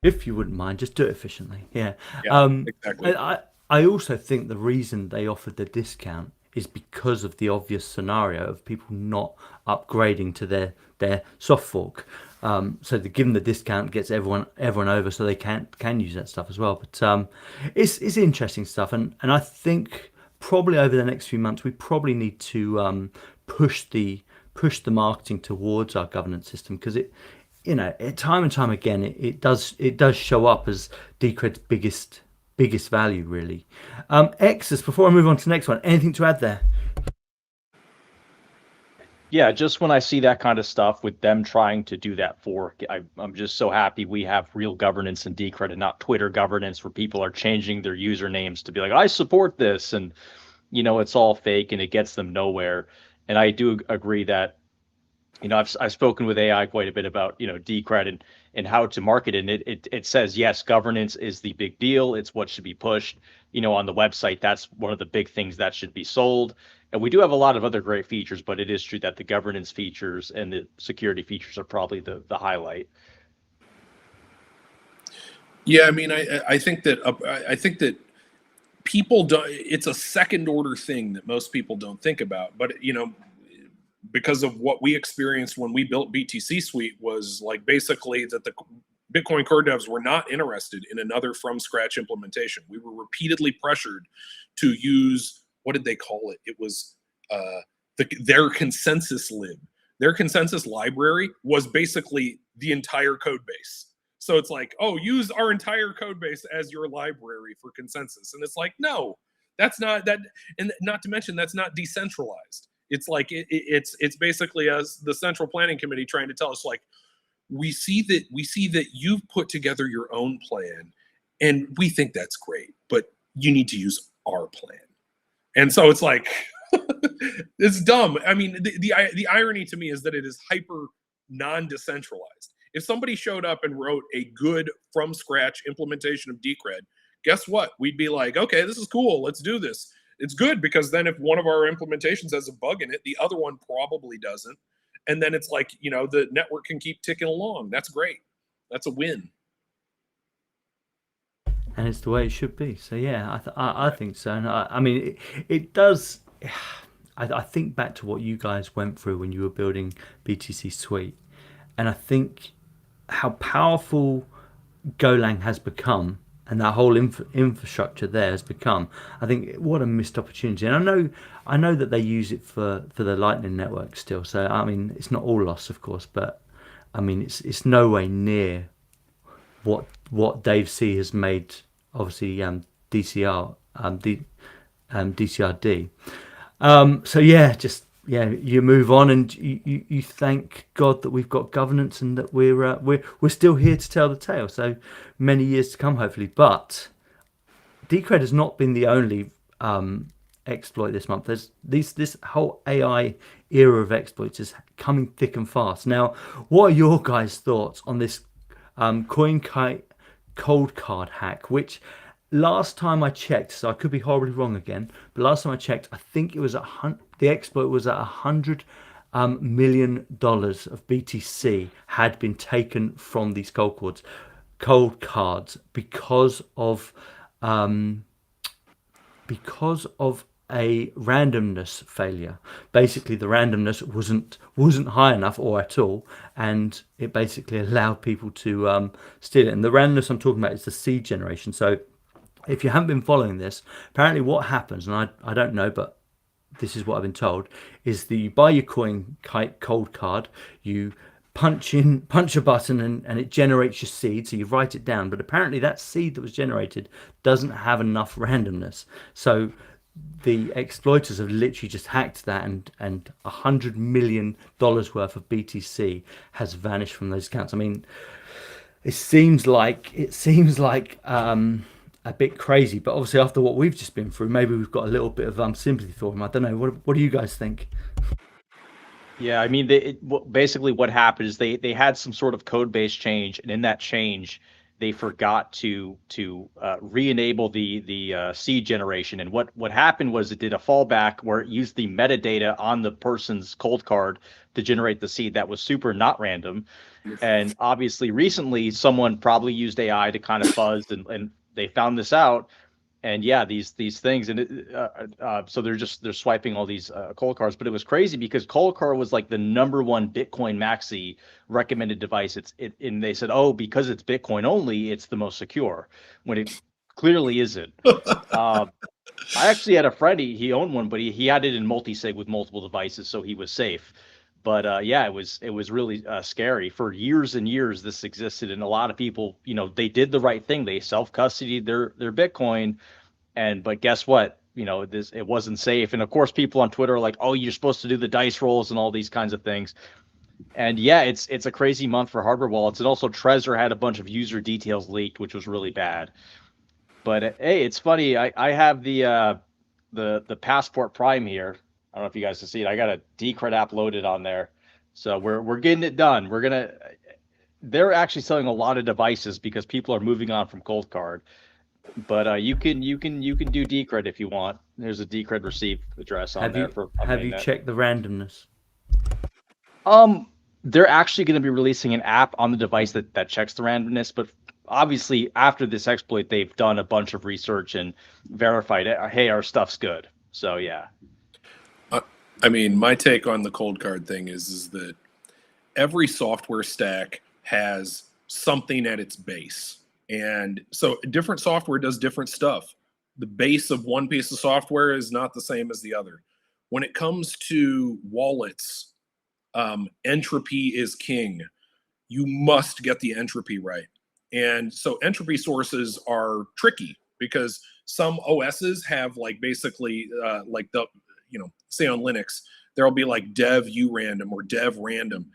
If you wouldn't mind, just do it efficiently. Yeah. Exactly. I also think the reason they offered the discount is because of the obvious scenario of people not upgrading to their soft fork. So to give them the discount gets everyone over, so they can use that stuff as well. But it's interesting stuff, and I think probably over the next few months we probably need to push the marketing towards our governance system, because it time and time again it does show up as Decred's biggest value, really. Exus, before I move on to the next one, anything to add there? Yeah, just when I see that kind of stuff with them trying to do that fork, I'm just so happy we have real governance in Decred and not Twitter governance where people are changing their usernames to be like, I support this, and it's all fake and it gets them nowhere. And I do agree that I've spoken with AI quite a bit about Decred and how to market it. And it says, yes, governance is the big deal. It's what should be pushed. On the website, that's one of the big things that should be sold. And we do have a lot of other great features, but it is true that the governance features and the security features are probably the highlight. Yeah, I mean, I think that people don't. It's a second order thing that most people don't think about, but because of what we experienced when we built BTC Suite, was like basically that the Bitcoin core devs were not interested in another from scratch implementation. We were repeatedly pressured to use, what did they call it? It was their consensus lib. Their consensus library was basically the entire code base. So it's like, oh, use our entire code base as your library for consensus. And it's like, no, that's not that. And not to mention, that's not decentralized. It's like it's basically us, the central planning committee, trying to tell us, like, we see that you've put together your own plan, and we think that's great, but you need to use our plan. And so it's like, it's dumb. I mean, the irony to me is that it is hyper non-decentralized. If somebody showed up and wrote a good from scratch implementation of Decred, guess what? We'd be like, okay, this is cool. Let's do this. It's good, because then if one of our implementations has a bug in it, the other one probably doesn't. And then it's like, the network can keep ticking along. That's great. That's a win. And it's the way it should be. So yeah, I think so. And I mean, it does. I think back to what you guys went through when you were building BTC Suite, and I think how powerful Golang has become, and that whole infrastructure there has become. I think what a missed opportunity. And I know that they use it for the Lightning Network still. So I mean, it's not all lost, of course, but I mean, it's no way near what what Dave C has made, obviously DCR, DCRD. So yeah, just yeah, you move on and you thank God that we've got governance and that we're still here to tell the tale. So many years to come, hopefully. But Decred has not been the only exploit this month. There's this whole AI era of exploits is coming thick and fast. Now, what are your guys' thoughts on this CoinKite cold card hack? Which last time I checked, so I could be horribly wrong again, but last time I checked, I think it was the exploit was at $100 million of BTC had been taken from these cold cards because of a randomness failure. Basically, the randomness wasn't high enough or at all, and it basically allowed people to steal it. And the randomness I'm talking about is the seed generation. So if you haven't been following this, apparently what happens, and I don't know, but this is what I've been told, is that you buy your CoinKite cold card, you punch a button and it generates your seed, so you write it down, but apparently that seed that was generated doesn't have enough randomness. So the exploiters have literally just hacked that, and $100 million worth of BTC has vanished from those accounts. I mean, it seems like a bit crazy, but obviously after what we've just been through, maybe we've got a little bit of sympathy for him. I don't know. What do you guys think? Yeah, I mean, basically what happened is they had some sort of code base change, and in that change, they forgot to re-enable the seed generation. And what happened was it did a fallback where it used the metadata on the person's cold card to generate the seed that was super not random. And obviously, recently, someone probably used AI to kind of fuzz, and they found this out. And yeah, these things, and so they're swiping all these cold cards. But it was crazy because cold card was like the #1 Bitcoin maxi recommended device. And they said, oh, because it's Bitcoin only, it's the most secure, when it clearly isn't. I actually had a friend, he owned one, but he had it in multi-sig with multiple devices, so he was safe. But yeah, it was really scary. For years and years, this existed, and a lot of people, they did the right thing. They self-custodied their Bitcoin, but guess what? It wasn't safe. And of course, people on Twitter are like, "Oh, you're supposed to do the dice rolls and all these kinds of things." And yeah, it's a crazy month for hardware wallets. And also, Trezor had a bunch of user details leaked, which was really bad. But hey, it's funny. I have the Passport Prime here. I don't know if you guys can see it. I got a Decred app loaded on there, so we're getting it done. They're actually selling a lot of devices because people are moving on from Cold Card. But you can do Decred if you want. There's a Decred receipt address on there for have you checked the randomness? They're actually going to be releasing an app on the device that checks the randomness, but obviously after this exploit, they've done a bunch of research and verified it. Hey, our stuff's good. So yeah. I mean, my take on the cold card thing is that every software stack has something at its base. And so different software does different stuff. The base of one piece of software is not the same as the other. When it comes to wallets, entropy is king. You must get the entropy right. And so entropy sources are tricky because some OSs have like basically like the, say on Linux, there'll be like dev urandom or dev random.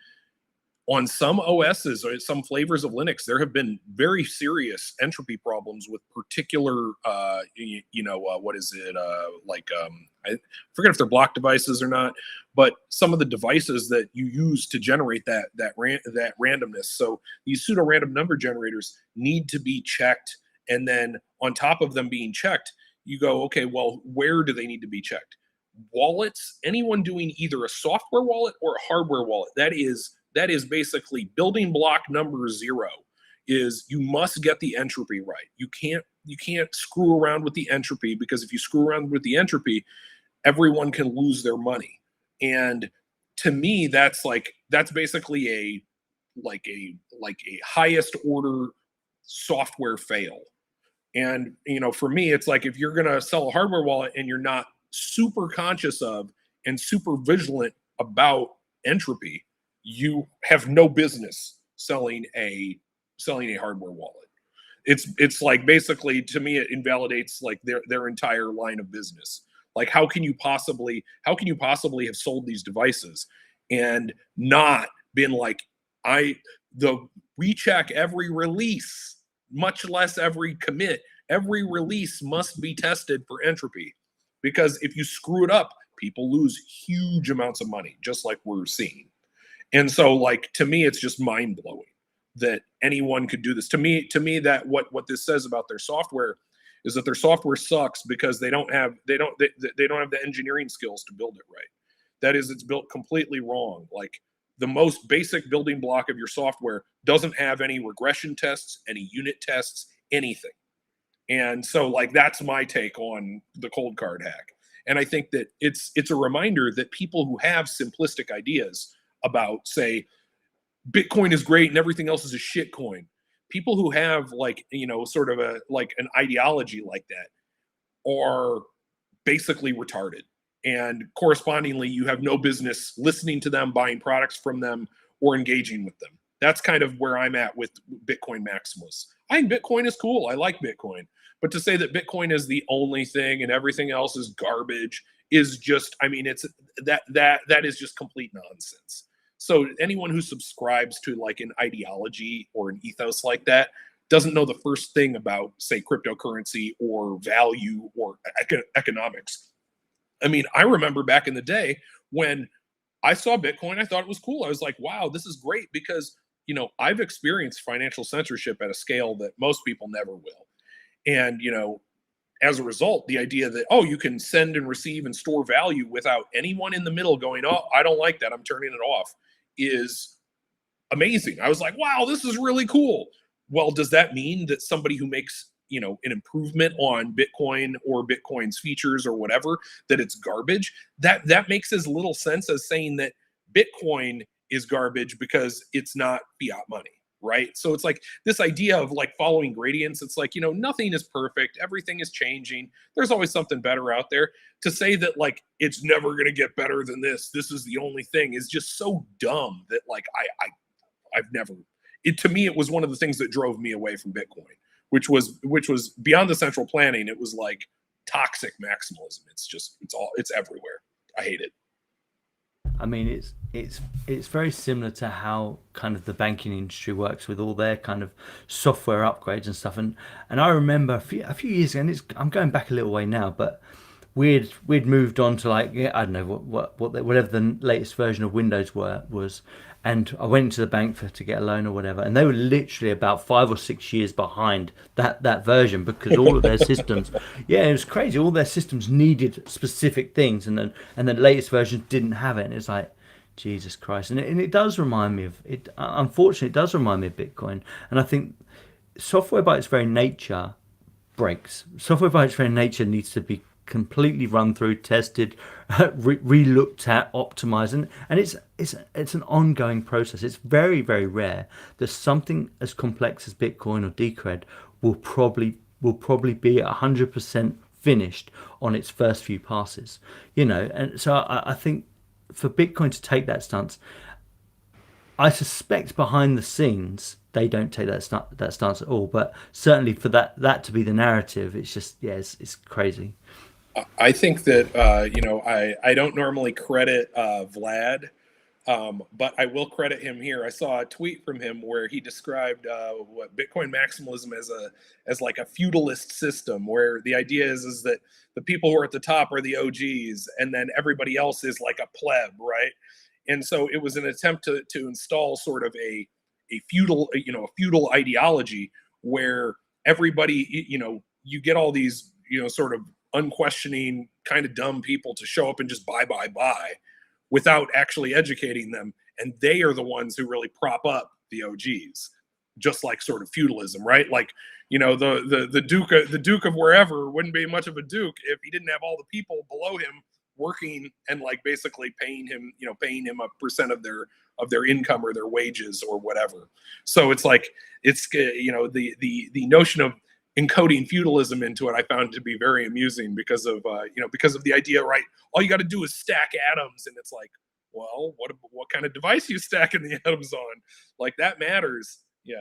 On some OSs or some flavors of Linux, there have been very serious entropy problems with particular, what is it? I forget if they're block devices or not, but some of the devices that you use to generate that randomness. So these pseudo random number generators need to be checked, and then on top of them being checked, you go, okay, well, where do they need to be checked? Wallets, anyone doing either a software wallet or a hardware wallet, that is basically building block number 0 is you must get the entropy right. You can't screw around with the entropy, because if you screw around with the entropy, everyone can lose their money. And to me, that's basically a highest order software fail. And for me, it's like if you're gonna sell a hardware wallet and you're not super conscious of and super vigilant about entropy, you have no business selling a hardware wallet. It's like, basically, to me, it invalidates like their entire line of business. Like, how can you possibly have sold these devices and not been like, we check every release, much less every commit. Every release must be tested for entropy, because if you screw it up, people lose huge amounts of money, just like we're seeing. And so, like, to me, it's just mind blowing that anyone could do this. To me, that what this says about their software is that their software sucks because they don't have the engineering skills to build it right. That is, it's built completely wrong. Like, the most basic building block of your software doesn't have any regression tests, any unit tests, anything. And so, like, that's my take on the cold card hack. And I think that it's a reminder that people who have simplistic ideas about, say, Bitcoin is great and everything else is a shit coin, people who have, like, sort of an ideology like that are basically retarded. And correspondingly, you have no business listening to them, buying products from them, or engaging with them. That's kind of where I'm at with Bitcoin maximalists. I think Bitcoin is cool. I like Bitcoin. But to say that Bitcoin is the only thing and everything else is garbage is just, I mean, it's that is just complete nonsense. So anyone who subscribes to, like, an ideology or an ethos like that doesn't know the first thing about, say, cryptocurrency or value or economics. I mean, I remember back in the day when I saw Bitcoin, I thought it was cool. I was like, wow, this is great, because, I've experienced financial censorship at a scale that most people never will. And, as a result, the idea that, oh, you can send and receive and store value without anyone in the middle going, oh, I don't like that, I'm turning it off, is amazing. I was like, wow, this is really cool. Well, does that mean that somebody who makes, an improvement on Bitcoin or Bitcoin's features or whatever, that it's garbage? That makes as little sense as saying that Bitcoin is garbage because it's not fiat money. Right. So it's like this idea of, like, following gradients. It's like, nothing is perfect. Everything is changing. There's always something better out there. To say that, like, it's never going to get better than this is the only thing, is just so dumb that, like, I've never, to me, it was one of the things that drove me away from Bitcoin, which was beyond the central planning. It was like toxic maximalism. It's everywhere. I hate it. I mean, it's very similar to how kind of the banking industry works with all their kind of software upgrades and stuff. And I remember a few years ago, and I'm going back a little way now, but we'd moved on to, like, I don't know whatever the latest version of Windows was, and I went into the bank to get a loan or whatever, and they were literally about 5 or 6 years behind that version, because all of their systems, yeah, it was crazy. All their systems needed specific things, and the latest version didn't have it, and it's like, Jesus Christ. And it does remind me of it. Unfortunately, it does remind me of Bitcoin, and I think software by its very nature breaks. Software by its very nature needs to be completely run through, tested, re-looked at, optimized, and it's an ongoing process. It's very, very rare that something as complex as Bitcoin or Decred will probably be 100% finished on its first few passes. And so I think for Bitcoin to take that stance, I suspect behind the scenes they don't take that stance at all. But certainly for that to be the narrative, it's just, yeah, it's crazy. I think that I don't normally credit Vlad, but I will credit him here. I saw a tweet from him where he described what Bitcoin maximalism as like a feudalist system, where the idea is that the people who are at the top are the OGs, and then everybody else is like a pleb, right? And so it was an attempt to install sort of a feudal ideology where everybody, you get all these, sort of unquestioning, kind of dumb people to show up and just buy without actually educating them, and they are the ones who really prop up the OGs, just like sort of feudalism, right? Like, the duke of wherever wouldn't be much of a duke if he didn't have all the people below him working and, like, basically paying him a percent of their income or their wages or whatever. So it's like, it's the notion of encoding feudalism into it, I found to be very amusing because of the idea, right? All you got to do is stack atoms, and it's like, well, what kind of device you stacking the atoms on? Like, that matters. Yeah.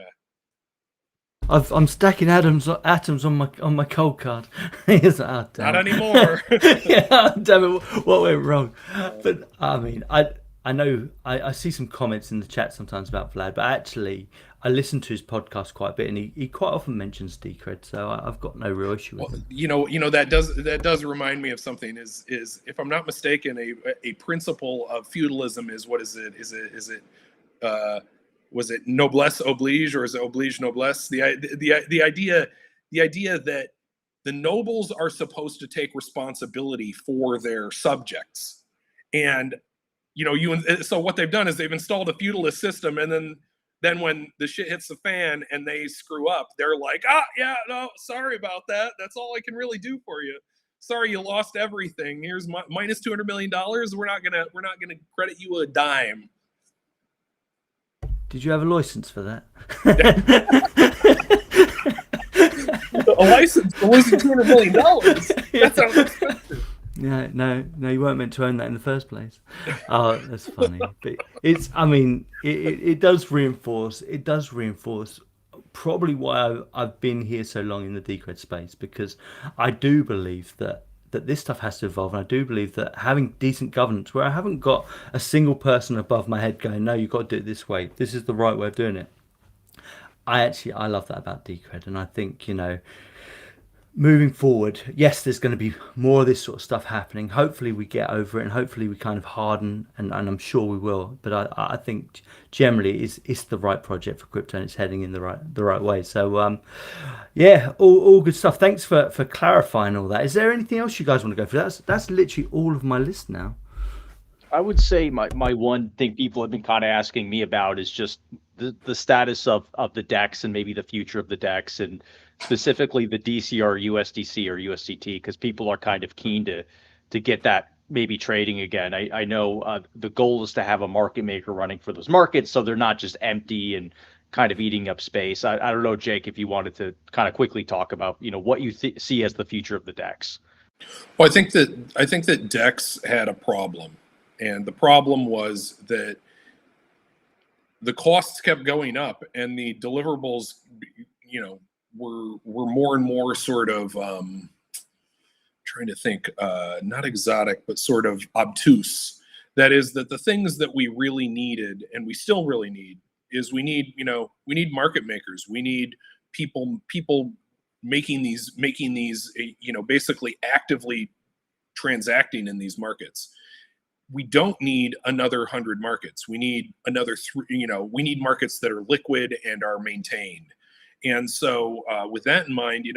I'm stacking atoms on my cold card. He's like, oh, Not damn anymore. it. Yeah, damn it. What went wrong? But I mean, I know I see some comments in the chat sometimes about Vlad, but actually I listen to his podcast quite a bit, and he quite often mentions Decred, so I've got no real issue with Well, him. that does remind me of something. Is if I'm not mistaken, a principle of feudalism is, what is it? Uh, was it noblesse oblige, or is it oblige noblesse? The idea that the nobles are supposed to take responsibility for their subjects, and so what they've done is they've installed a feudalist system, and then when the shit hits the fan and they screw up, they're like, yeah, no, sorry about that. That's all I can really do for you. Sorry, you lost everything. Here's minus $200 million. We're not gonna credit you a dime. Did you have a license for that? A license for losing $200 million. That sounds expensive. Yeah, no, you weren't meant to own that in the first place. Oh, that's funny. But it's, I mean, it does reinforce. It does reinforce probably why I've been here so long in the Decred space, because I do believe that this stuff has to evolve, and I do believe that having decent governance, where I haven't got a single person above my head going, no, you've got to do it this way. This is the right way of doing it. I love that about Decred, and I think moving forward, yes, there's going to be more of this sort of stuff happening. Hopefully we get over it, and hopefully we kind of harden, and I'm sure we will. But I think generally it's the right project for crypto, and it's heading in the right way. So yeah, all good stuff. Thanks for clarifying all that. Is there anything else you guys want to go for? That's literally all of my list now. I would say my one thing people have been kind of asking me about is just the status of the DEX and maybe the future of the DEX, and specifically the DCR USDC or USDT, because people are kind of keen to get that maybe trading again. I know the goal is to have a market maker running for those markets, so they're not just empty and kind of eating up space. I don't know, Jake, if you wanted to kind of quickly talk about what you see as the future of the DEX. Well, I think that Dex had a problem, and the problem was that the costs kept going up, and the deliverables, were more and more sort of trying to think, not exotic, but sort of obtuse. That is, that the things that we really needed, and we still really need, is we need market makers. We need people making these basically actively transacting in these markets. We don't need another 100 markets. We need another we need markets that are liquid and are maintained. And so with that in mind,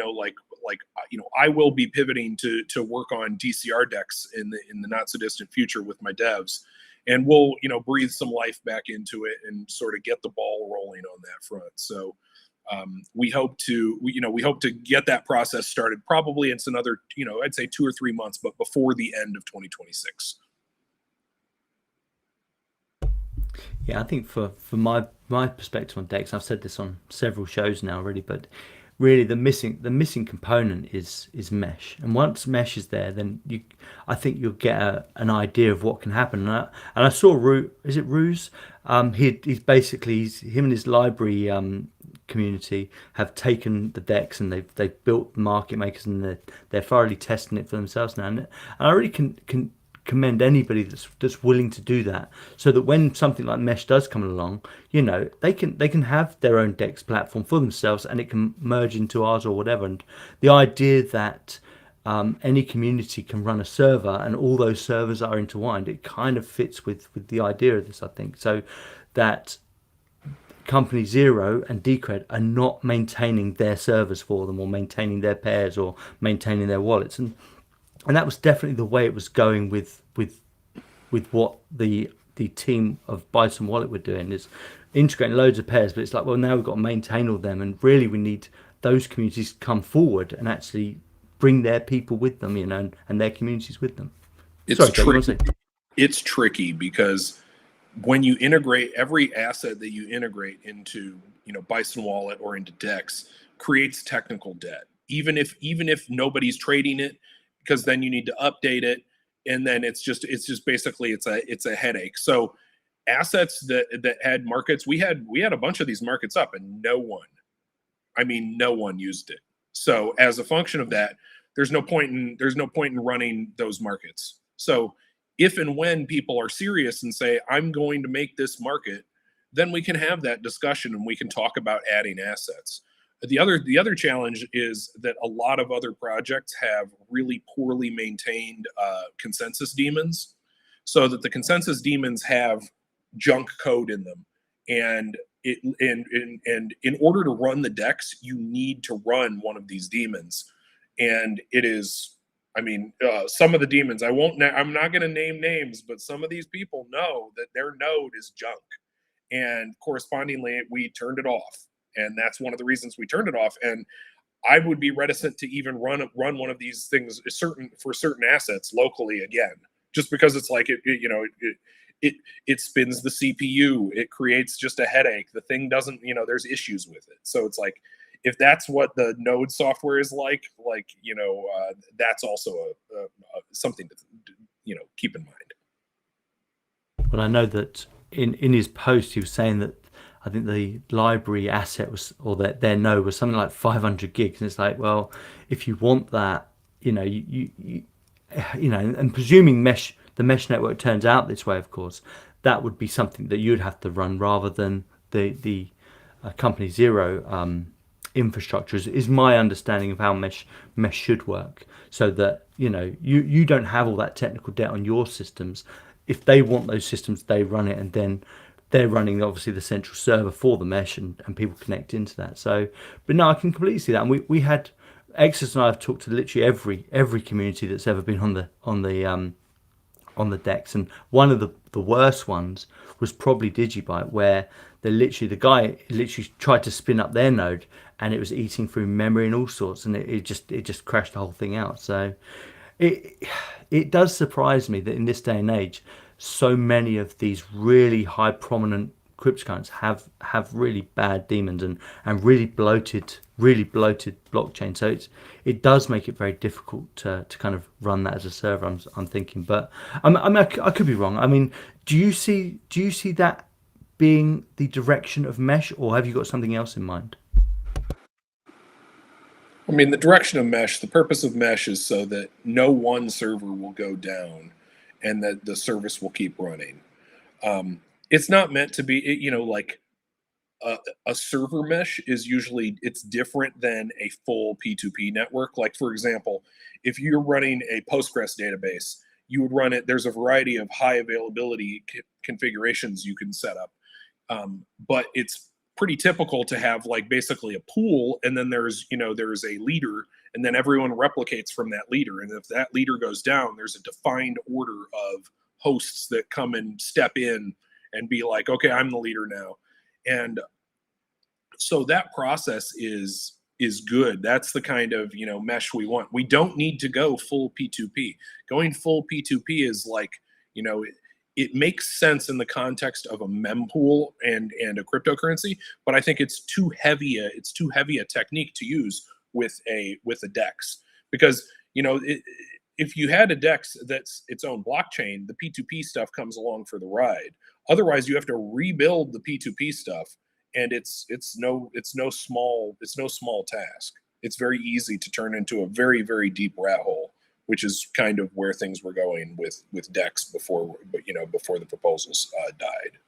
I will be pivoting to work on DCR decks in the not so distant future with my devs, and we'll breathe some life back into it and sort of get the ball rolling on that front. So we hope to get that process started. Probably it's another I'd say 2 or 3 months, but before the end of 2026. Yeah, I think for my perspective on DEX, I've said this on several shows now already, but really the missing component is mesh. And once mesh is there, then I think you'll get an idea of what can happen. And I saw is it Ruse? He's basically him and his library community have taken the DEX, and they've built market makers, and they're thoroughly testing it for themselves now. And I really can commend anybody that's willing to do that, so that when something like mesh does come along, they can have their own DEX platform for themselves, and it can merge into ours or whatever. And the idea that any community can run a server and all those servers are intertwined, it kind of fits with the idea of this, I think. So that Company Zero and Decred are not maintaining their servers for them, or maintaining their pairs, or maintaining their wallets, and that was definitely the way it was going with what the team of Bison Wallet were doing, is integrating loads of pairs. But it's like, well, now we've got to maintain all of them, and really we need those communities to come forward and actually bring their people with them, and their communities with them. It's tricky because when you integrate every asset that you integrate into Bison Wallet or into DEX, creates technical debt, even if nobody's trading it, because then you need to update it, and then it's just basically it's a headache. So assets that had markets, we had a bunch of these markets up, and no one I mean, no one used it. So as a function of that, there's no point in running those markets. So if and when people are serious and say, I'm going to make this market, then we can have that discussion and we can talk about adding assets. The other challenge is that a lot of other projects have really poorly maintained consensus daemons, so that the consensus daemons have junk code in them, and and in order to run the DEX, you need to run one of these daemons, and it is. I mean, some of the daemons, I'm not going to name names, but some of these people know that their node is junk, and correspondingly, we turned it off, and that's one of the reasons we turned it off. And I would be reticent to even run one of these things for certain assets locally again, just because it's like it spins the CPU, it creates just a headache. The thing doesn't, there's issues with it. So it's like, if that's what the node software is like, that's also something to keep in mind. Well, I know that in his post he was saying that I think the library asset was, or their node was something like 500 gigs, and it's like, well, if you want that, and presuming the mesh network turns out this way, of course, that would be something that you'd have to run rather than the company zero infrastructure is my understanding of how mesh should work, so that you don't have all that technical debt on your systems. If they want those systems, they run it, and then they're running obviously the central server for the mesh, and people connect into that. So, but no, I can completely see that. And we had Exodus and I have talked to literally every community that's ever been on the DEX, and one of the worst ones was probably Digibyte, where the guy literally tried to spin up their node, and it was eating through memory and all sorts, and it just crashed the whole thing out. So it does surprise me that in this day and age, so many of these really high prominent cryptocurrencies have really bad daemons and really bloated blockchain. So it does make it very difficult to kind of run that as a server. I'm thinking, but I could be wrong. I mean, do you see that being the direction of mesh, or have you got something else in mind? I mean, the direction of mesh, the purpose of mesh is so that no one server will go down and that the service will keep running. It's not meant to be, like a server mesh is usually, it's different than a full P2P network. Like, for example, if you're running a Postgres database, you would run it. There's a variety of high availability configurations you can set up. But it's pretty typical to have like basically a pool, and then there's a leader, and then everyone replicates from that leader. And if that leader goes down, there's a defined order of hosts that come and step in and be like, okay, I'm the leader now. And so that process is good. That's the kind of mesh we want. We don't need to go full P2P. Going full P2P is like, it makes sense in the context of a mempool and a cryptocurrency, but I think it's too heavy a technique to use with a DEX, because if you had a DEX that's its own blockchain, the P2P stuff comes along for the ride. Otherwise, you have to rebuild the P2P stuff, and it's no small task. It's very easy to turn into a very, very deep rat hole, which is kind of where things were going with DEX before the proposals died.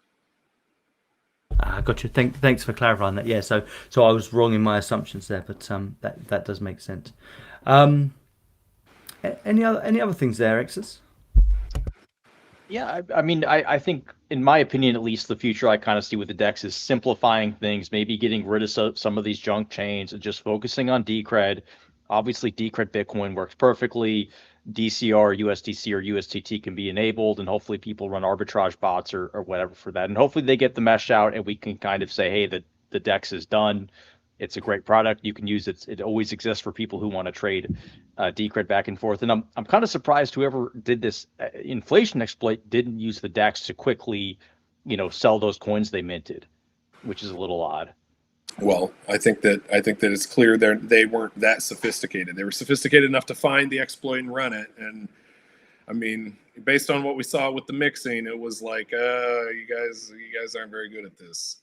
Got you. Thanks for clarifying that. Yeah, so I was wrong in my assumptions there, but that does make sense. Any other things there, Exodus? Yeah, I mean, I think, in my opinion, at least, the future I kind of see with the DEX is simplifying things, maybe getting rid of some of these junk chains and just focusing on Decred. Obviously, Decred Bitcoin works perfectly. DCR, USDC, or USDT can be enabled, and hopefully people run arbitrage bots or whatever for that. And hopefully they get the mesh out, and we can kind of say, hey, the DEX is done. It's a great product. You can use it. It always exists for people who want to trade Decred back and forth. And I'm kind of surprised whoever did this inflation exploit didn't use the DEX to quickly, sell those coins they minted, which is a little odd. Well, I think that it's clear they weren't that sophisticated. They were sophisticated enough to find the exploit and run it. And I mean, based on what we saw with the mixing, it was like, you guys aren't very good at this.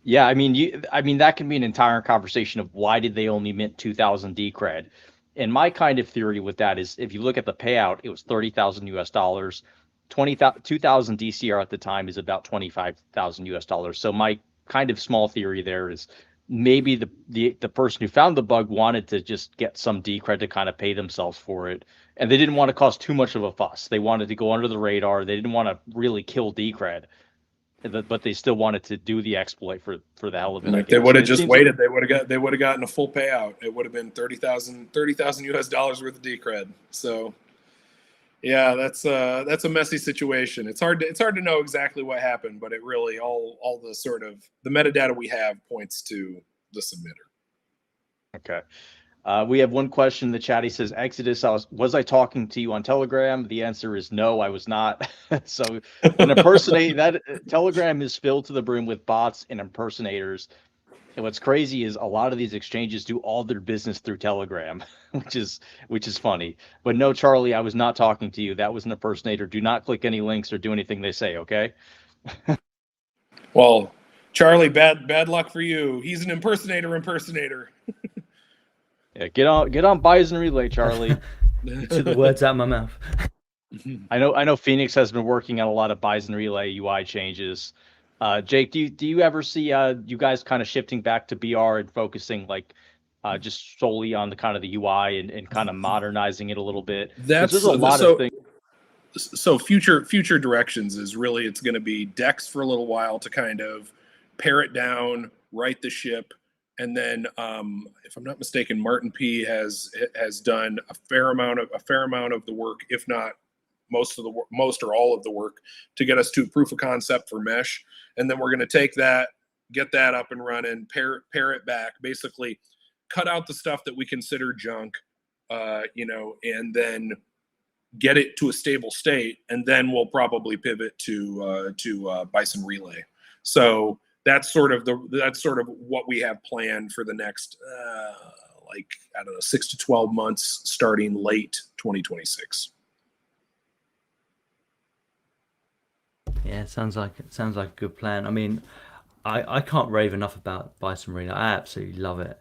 Yeah, I mean that can be an entire conversation of why did they only mint 2,000 Decred. And my kind of theory with that is if you look at the payout, it was 30,000 US dollars. 2,000 DCR at the time is about 25,000 US dollars. So my kind of small theory there is maybe the person who found the bug wanted to just get some Decred to kind of pay themselves for it. And they didn't want to cause too much of a fuss. They wanted to go under the radar. They didn't want to really kill Decred, but they still wanted to do the exploit for the hell of it, I If they guess. would And have it just seems like, waited, they would have gotten a full payout. It would have been 30,000 US dollars worth of Decred. So yeah, that's a messy situation. It's hard to know exactly what happened, but it really all the sort of the metadata we have points to the submitter. okay. We have one question in the chat. He says, Exodus, was I talking to you on Telegram? The answer is no, I was not. So an impersonate that Telegram is filled to the brim with bots and impersonators. And what's crazy is a lot of these exchanges do all their business through Telegram, which is funny. But no, Charlie, I was not talking to you. That was an impersonator. Do not click any links or do anything they say, okay? Well, Charlie, bad luck for you. He's an impersonator. Yeah, get on Bison Relay, Charlie. You took the words out of my mouth. I know Phoenix has been working on a lot of Bison Relay UI changes. Jake, do you ever see you guys kind of shifting back to BR and focusing like just solely on the kind of the UI and kind of modernizing it a little bit? Because That's there's a lot of things. So future directions is really it's going to be Dex for a little while to kind of pare it down, right the ship, and then if I'm not mistaken, Martin P has done a fair amount of the work, if not most or all of the work, to get us to proof of concept for mesh, and then we're going to take that, get that up and running, pare it back, basically cut out the stuff that we consider junk, and then get it to a stable state, and then we'll probably pivot to Bison Relay. So that's sort of what we have planned for the next I don't know, 6 to 12 months, starting late 2026. Yeah, sounds like a good plan. I mean, I can't rave enough about Bison Relay. I absolutely love it.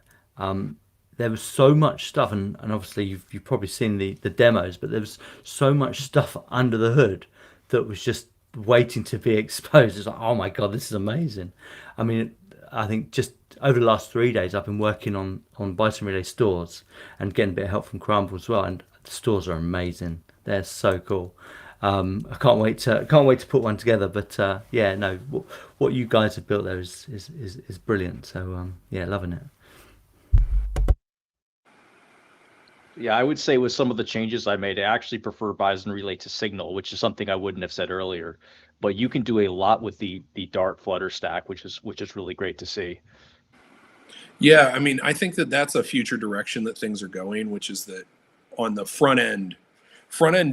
There was so much stuff, and obviously you've probably seen the demos, but there was so much stuff under the hood that was just waiting to be exposed. It's like, oh my god, this is amazing. I mean, I think just over the last 3 days, I've been working on Bison Relay stores and getting a bit of help from Crumble as well, and the stores are amazing. They're so cool. I can't wait to put one together. But yeah, no, what you guys have built there is brilliant. So yeah, loving it. Yeah, I would say with some of the changes I made, I actually prefer Bison Relay to Signal, which is something I wouldn't have said earlier. But you can do a lot with the Dart Flutter stack, which is really great to see. Yeah, I mean, I think that's a future direction that things are going, which is that on the front end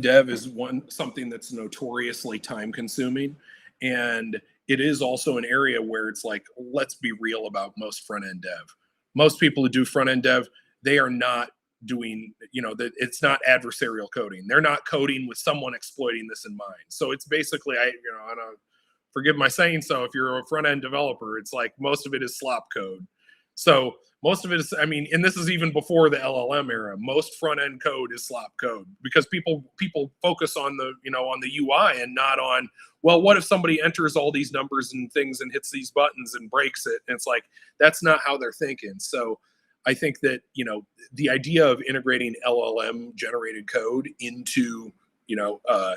dev is something that's notoriously time consuming, and it is also an area where it's like, let's be real about most front end dev. Most people who do front end dev, they are not doing, that it's not adversarial coding. They're not coding with someone exploiting this in mind. So it's basically, I don't, forgive my saying so, if you're a front end developer, it's like most of it is slop code. So most of it is, I mean, and this is even before the LLM era. Most front end code is slop code because people focus on the on the UI and not on, well, what if somebody enters all these numbers and things and hits these buttons and breaks it? And it's like, that's not how they're thinking. So I think that the idea of integrating LLM generated code into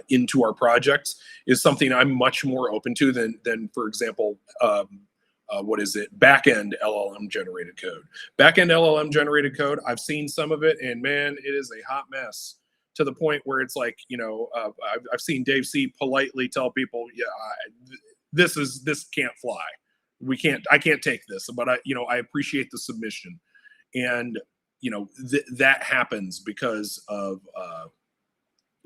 into our projects is something I'm much more open to than for example, back-end LLM generated code. Back-end LLM generated code, I've seen some of it, and man, it is a hot mess to the point where it's like, I've seen Dave C politely tell people, this can't fly. I can't take this, but I appreciate the submission. And, that happens because of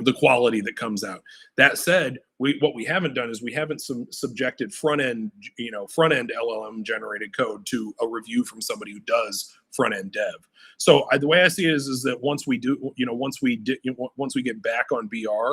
the quality that comes out. That said, what we haven't done is we haven't subjected front end LLM generated code to a review from somebody who does front end dev. So the way I see it is that once we get back on BR,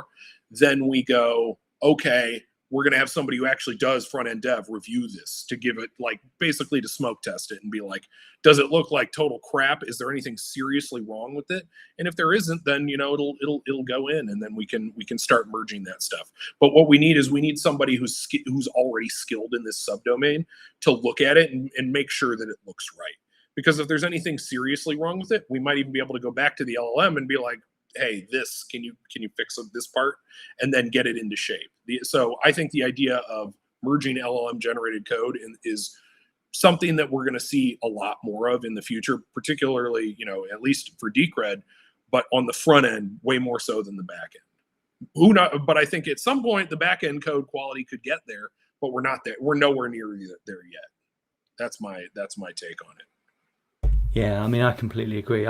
then we go, okay, we're going to have somebody who actually does front end dev review this to give it, like, basically to smoke test it and be like, does it look like total crap? Is there anything seriously wrong with it? And if there isn't, then, it'll go in, and then we can start merging that stuff. But what we need is somebody who's already skilled in this subdomain to look at it and make sure that it looks right. Because if there's anything seriously wrong with it, we might even be able to go back to the LLM and be like, hey, this, can you fix this part, and then get it into shape. So I think the idea of merging LLM generated code is something that we're going to see a lot more of in the future, particularly, at least for Decred, but on the front end, way more so than the back end. Who not? But I think at some point the back end code quality could get there, but we're not there. We're nowhere near there yet. That's my take on it. Yeah, I mean, I completely agree.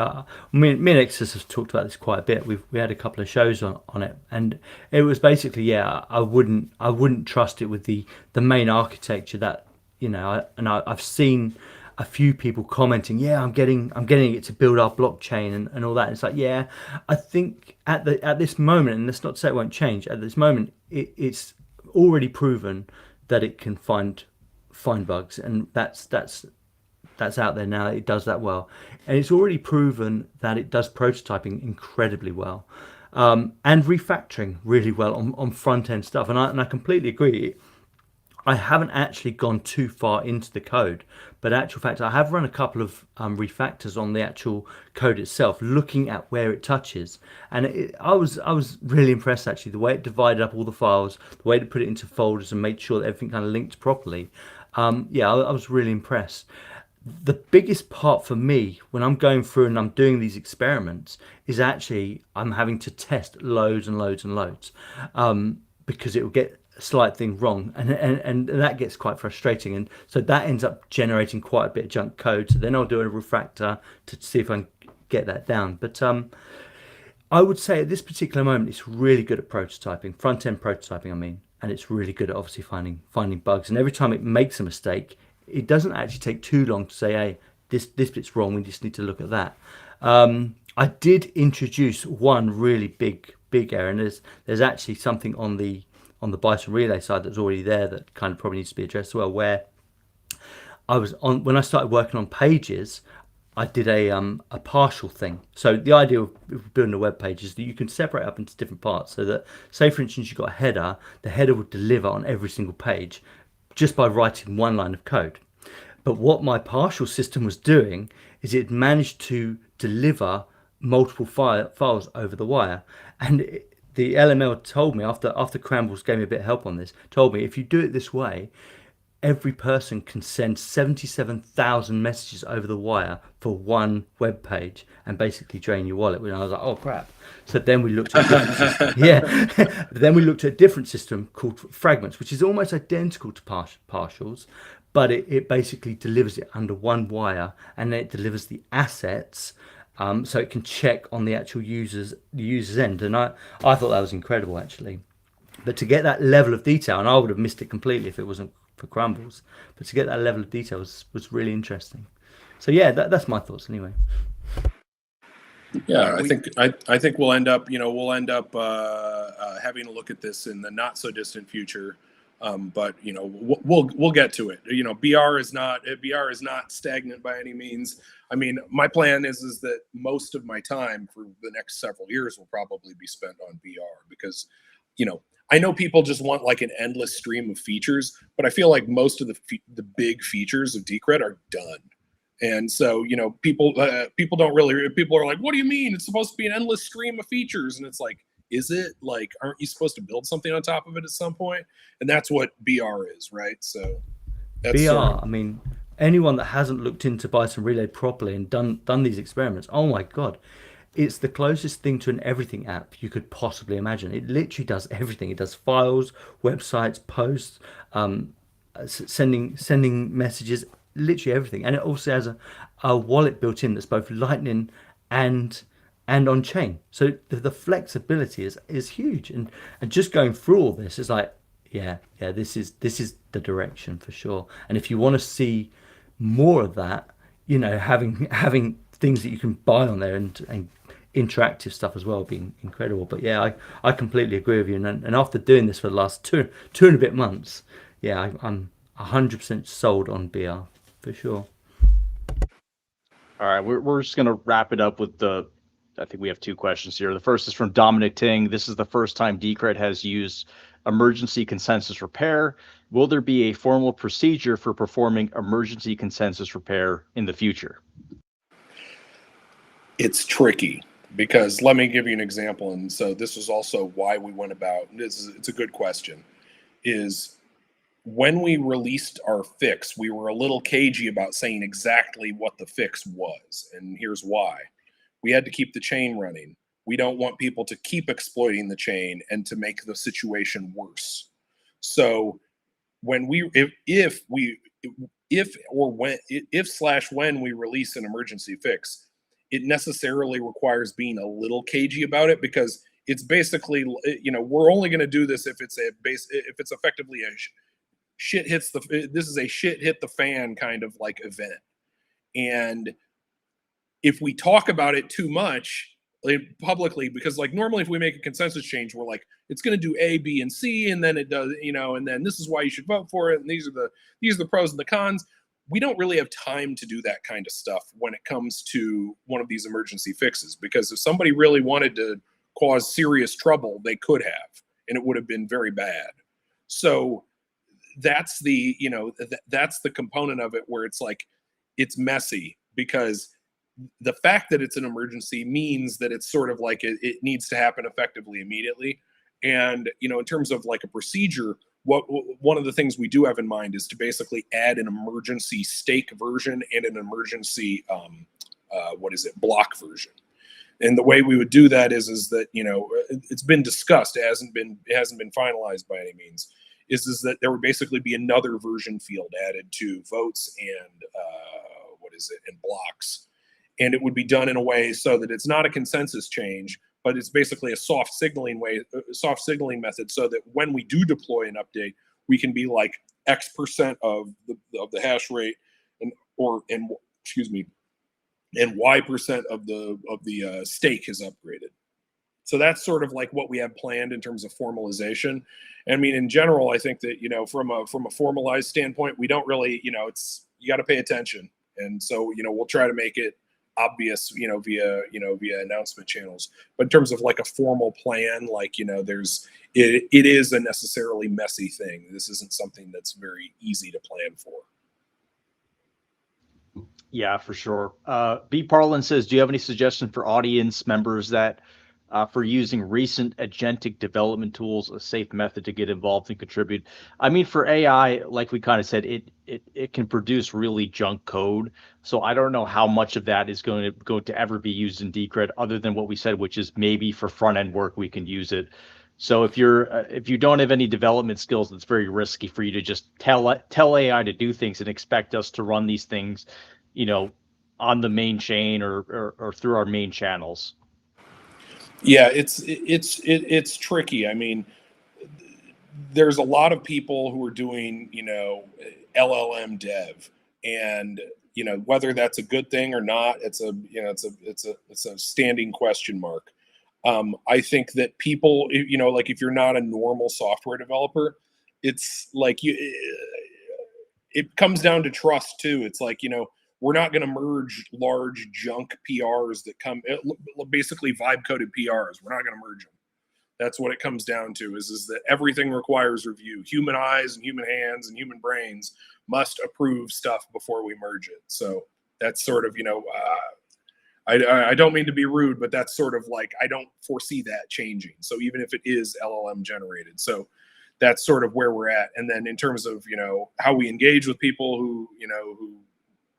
Me and Exodus have talked about this quite a bit. We had a couple of shows on it, and it was basically, yeah, I wouldn't trust it with the main architecture that, I've seen a few people commenting, yeah, I'm getting it to build our blockchain and all that. And it's like, yeah, I think at this moment, and that's not to say it won't change. At this moment, it's already proven that it can find bugs, and that's out there now. It does that well, and it's already proven that it does prototyping incredibly well, and refactoring really well on front end stuff. And I completely agree. I haven't actually gone too far into the code, but actual fact, I have run a couple of refactors on the actual code itself, looking at where it touches, and I was really impressed actually, the way it divided up all the files, the way to put it into folders and make sure that everything kind of linked properly. Yeah, I was really impressed. The biggest part for me when I'm going through and I'm doing these experiments is actually I'm having to test loads and loads and loads, because it will get a slight thing wrong, and that gets quite frustrating, and so that ends up generating quite a bit of junk code. So then I'll do a refactor to see if I can get that down. But I would say at this particular moment it's really good at prototyping, front end prototyping, I mean, and it's really good at obviously finding bugs, and every time it makes a mistake, it doesn't actually take too long to say, hey, this bit's wrong, we just need to look at that. I did introduce one really big error, and there's actually something on the Bison Relay side that's already there that kind of probably needs to be addressed as well, where when I started working on pages, I did a partial thing. So the idea of building a web page is that you can separate up into different parts, so that, say for instance, you've got a header, the header would deliver on every single page just by writing one line of code. But what my partial system was doing is it managed to deliver multiple files over the wire. And the LML told me, after Crambles gave me a bit of help on this, told me if you do it this way, every person can send 77,000 messages over the wire for one web page and basically drain your wallet. And I was like, oh crap. So then we looked at a different system. Yeah. Then we looked at a different system called Fragments, which is almost identical to partials, but it basically delivers it under one wire, and then it delivers the assets, so it can check on the actual user's end. And I thought that was incredible actually. But to get that level of detail, and I would have missed it completely if it wasn't for Crumbles, but to get that level of detail was really interesting. So yeah, that's my thoughts anyway. Yeah, I think we'll end up having a look at this in the not so distant future. But we'll get to it. BR is not stagnant by any means. I mean, my plan is that most of my time for the next several years will probably be spent on BR, because I know people just want like an endless stream of features, but I feel like most of the big features of Decred are done. And so, people don't really, people are like, what do you mean? It's supposed to be an endless stream of features. And it's like, is it? Like, aren't you supposed to build something on top of it at some point? And that's what BR is, right? So that's BR, I mean, anyone that hasn't looked into Bison Relay properly and done these experiments, oh my God, it's the closest thing to an everything app you could possibly imagine. It literally does everything. It does files, websites, posts, sending messages, literally everything. And it also has a wallet built in that's both Lightning and on chain. So the flexibility is huge. And just going through all this is like, yeah, this is the direction for sure. And if you want to see more of that, having things that you can buy on there and interactive stuff as well being incredible. But yeah, I completely agree with you. And after doing this for the last two and a bit months, yeah, I'm 100% sold on BR for sure. All right, we're just gonna wrap it up with the. I think we have two questions here. The first is from Dominic Ting. This is the first time Decred has used emergency consensus repair. Will there be a formal procedure for performing emergency consensus repair in the future? It's tricky because let me give you an example. And so this was also why we went about this. It's a good question. Is when we released our fix, we were a little cagey about saying exactly what the fix was. And here's why. We had to keep the chain running. We don't want people to keep exploiting the chain and to make the situation worse. So when we if/when we release an emergency fix, it necessarily requires being a little cagey about it because it's basically, we're only going to do this if it's effectively a shit hits the this is a shit hit the fan kind of like event. And if we talk about it too much, like, publicly, because like normally if we make a consensus change, we're like, it's going to do A, B, and C, and then it does, and then this is why you should vote for it, and these are the pros and the cons. We don't really have time to do that kind of stuff when it comes to one of these emergency fixes, because if somebody really wanted to cause serious trouble, they could have, and it would have been very bad. So that's that's the component of it where it's like it's messy, because the fact that it's an emergency means that it's sort of like it needs to happen effectively immediately. And in terms of like a procedure, one of the things we do have in mind is to basically add an emergency stake version and an emergency block version. And the way we would do that is that it's been discussed, it hasn't been finalized by any means, is that there would basically be another version field added to votes and and blocks. And it would be done in a way so that it's not a consensus change, but it's basically a soft signaling method, so that when we do deploy an update, we can be like X% of the hash rate, and Y% of the stake is upgraded. So that's sort of like what we have planned in terms of formalization. I mean, in general, I think that from a formalized standpoint, we don't really it's, you got to pay attention, and so we'll try to make it obvious via announcement channels. But in terms of like a formal plan, like it is a necessarily messy thing. This isn't something that's very easy to plan for. Yeah, for sure. B Parlin says, do you have any suggestion for audience members that for using recent agentic development tools, a safe method to get involved and contribute? I mean, for AI, like we kind of said, it can produce really junk code. So I don't know how much of that is going to ever be used in Decred, other than what we said, which is maybe for front end work we can use it. So if you don't have any development skills, it's very risky for you to just tell AI to do things and expect us to run these things, on the main chain or through our main channels. Yeah, it's tricky. I mean, there's a lot of people who are doing LLM dev, and whether that's a good thing or not, it's a standing question mark. I think that people, like if you're not a normal software developer, it's like it comes down to trust too. It's like we're not going to merge large junk PRs that come basically vibe coded PRs. We're not going to merge them. That's what it comes down to, is that everything requires review. Human eyes and human hands and human brains must approve stuff before we merge it. So that's sort of, I don't mean to be rude, but that's sort of like, I don't foresee that changing. So even if it is LLM generated. So that's sort of where we're at. And then in terms of, how we engage with people who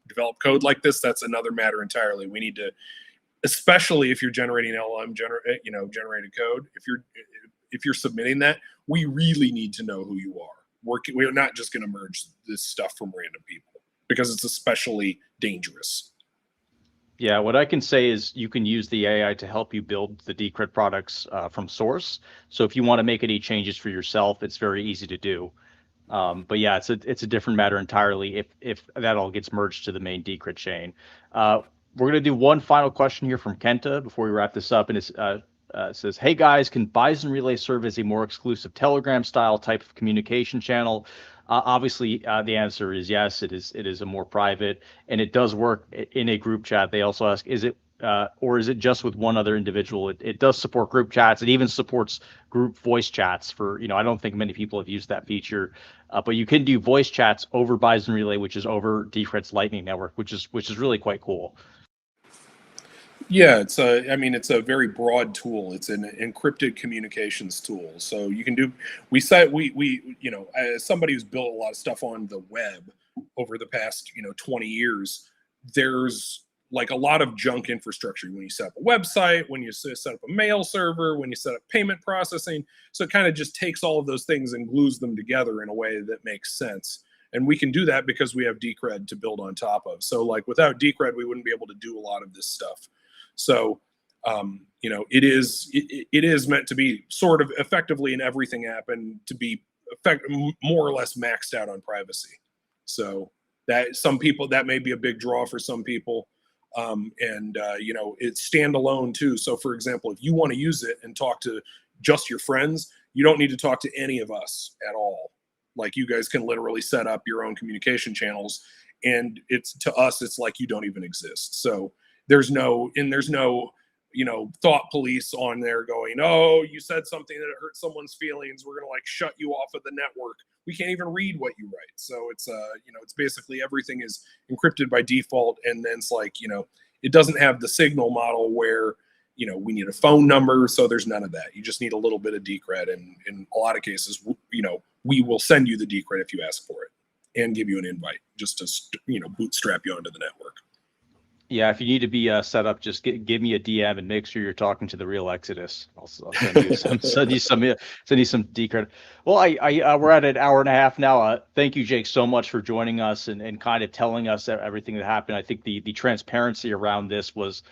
develop code like this, that's another matter entirely. We need to, especially if you're generating LLM generated code, if you're submitting that, we really need to know who you are. We're not just going to merge this stuff from random people, because it's especially dangerous. Yeah, what I can say is you can use the AI to help you build the Decred products from source. So if you want to make any changes for yourself, it's very easy to do. But yeah, it's a different matter entirely if that all gets merged to the main Decred chain. we're gonna do one final question here from Kenta before we wrap this up, and it says, "Hey guys, can Bison Relay serve as a more exclusive Telegram style type of communication channel?" Obviously, the answer is yes. It is. It is a more private, and it does work in a group chat. They also ask, is it or is it just with one other individual? It does support group chats. It even supports group voice chats for, I don't think many people have used that feature, but you can do voice chats over Bison Relay, which is over Decred's Lightning Network, which is really quite cool. Yeah, it's a very broad tool. It's an encrypted communications tool. So you can do, as somebody who's built a lot of stuff on the web over the past, 20 years, there's like a lot of junk infrastructure when you set up a website, when you set up a mail server, when you set up payment processing. So it kind of just takes all of those things and glues them together in a way that makes sense. And we can do that because we have Decred to build on top of. So like without Decred, we wouldn't be able to do a lot of this stuff. So, it is meant to be sort of effectively an everything app and to be more or less maxed out on privacy. So that some people, that may be a big draw for some people. It's standalone too. So for example, if you want to use it and talk to just your friends, you don't need to talk to any of us at all. Like you guys can literally set up your own communication channels, and to us, it's like you don't even exist. So there's no thought police on there going, oh, you said something that hurt someone's feelings, we're gonna like shut you off of the network. We can't even read what you write. So it's it's basically everything is encrypted by default, and then it's like, it doesn't have the signal model where we need a phone number. So there's none of that. You just need a little bit of Decred, and in a lot of cases, we will send you the Decred if you ask for it and give you an invite just to bootstrap you onto the network. Yeah, if you need to be set up, just give me a DM and make sure you're talking to the real Exodus. I'll send you some send you some Decred. Well, we're at an hour and a half now. Thank you, Jake, so much for joining us and kind of telling us everything that happened. I think the transparency around this was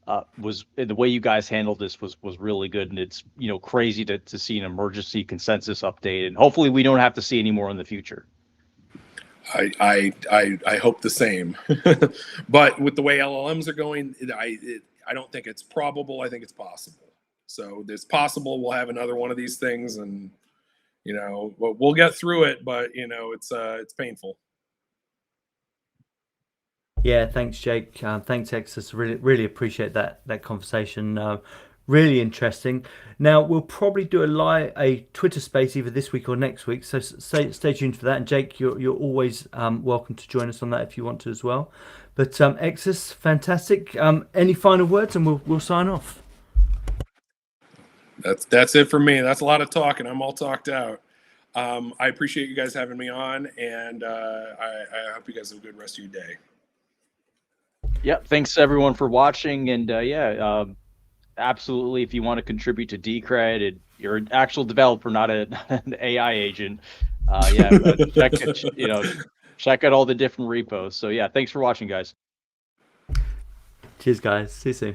the way you guys handled this was really good, and it's crazy to see an emergency consensus update, and hopefully we don't have to see any more in the future. I hope the same, but with the way LLMs are going, I don't think it's probable. I think it's possible. So it's possible we'll have another one of these things, and we'll get through it. But it's painful. Yeah, thanks, Jake. Thanks, Exodus. Really appreciate that conversation. Really interesting. Now we'll probably do a Twitter space either this week or next week. So stay tuned for that. And Jake, you're always welcome to join us on that if you want to as well. But Exodus, fantastic. Any final words, and we'll sign off. That's it for me. That's a lot of talking. I'm all talked out. I appreciate you guys having me on, and I hope you guys have a good rest of your day. Yep. Thanks everyone for watching, and absolutely. If you want to contribute to Decred, you're an actual developer, not an AI agent. Check out all the different repos. So yeah, thanks for watching, guys. Cheers, guys. See you soon.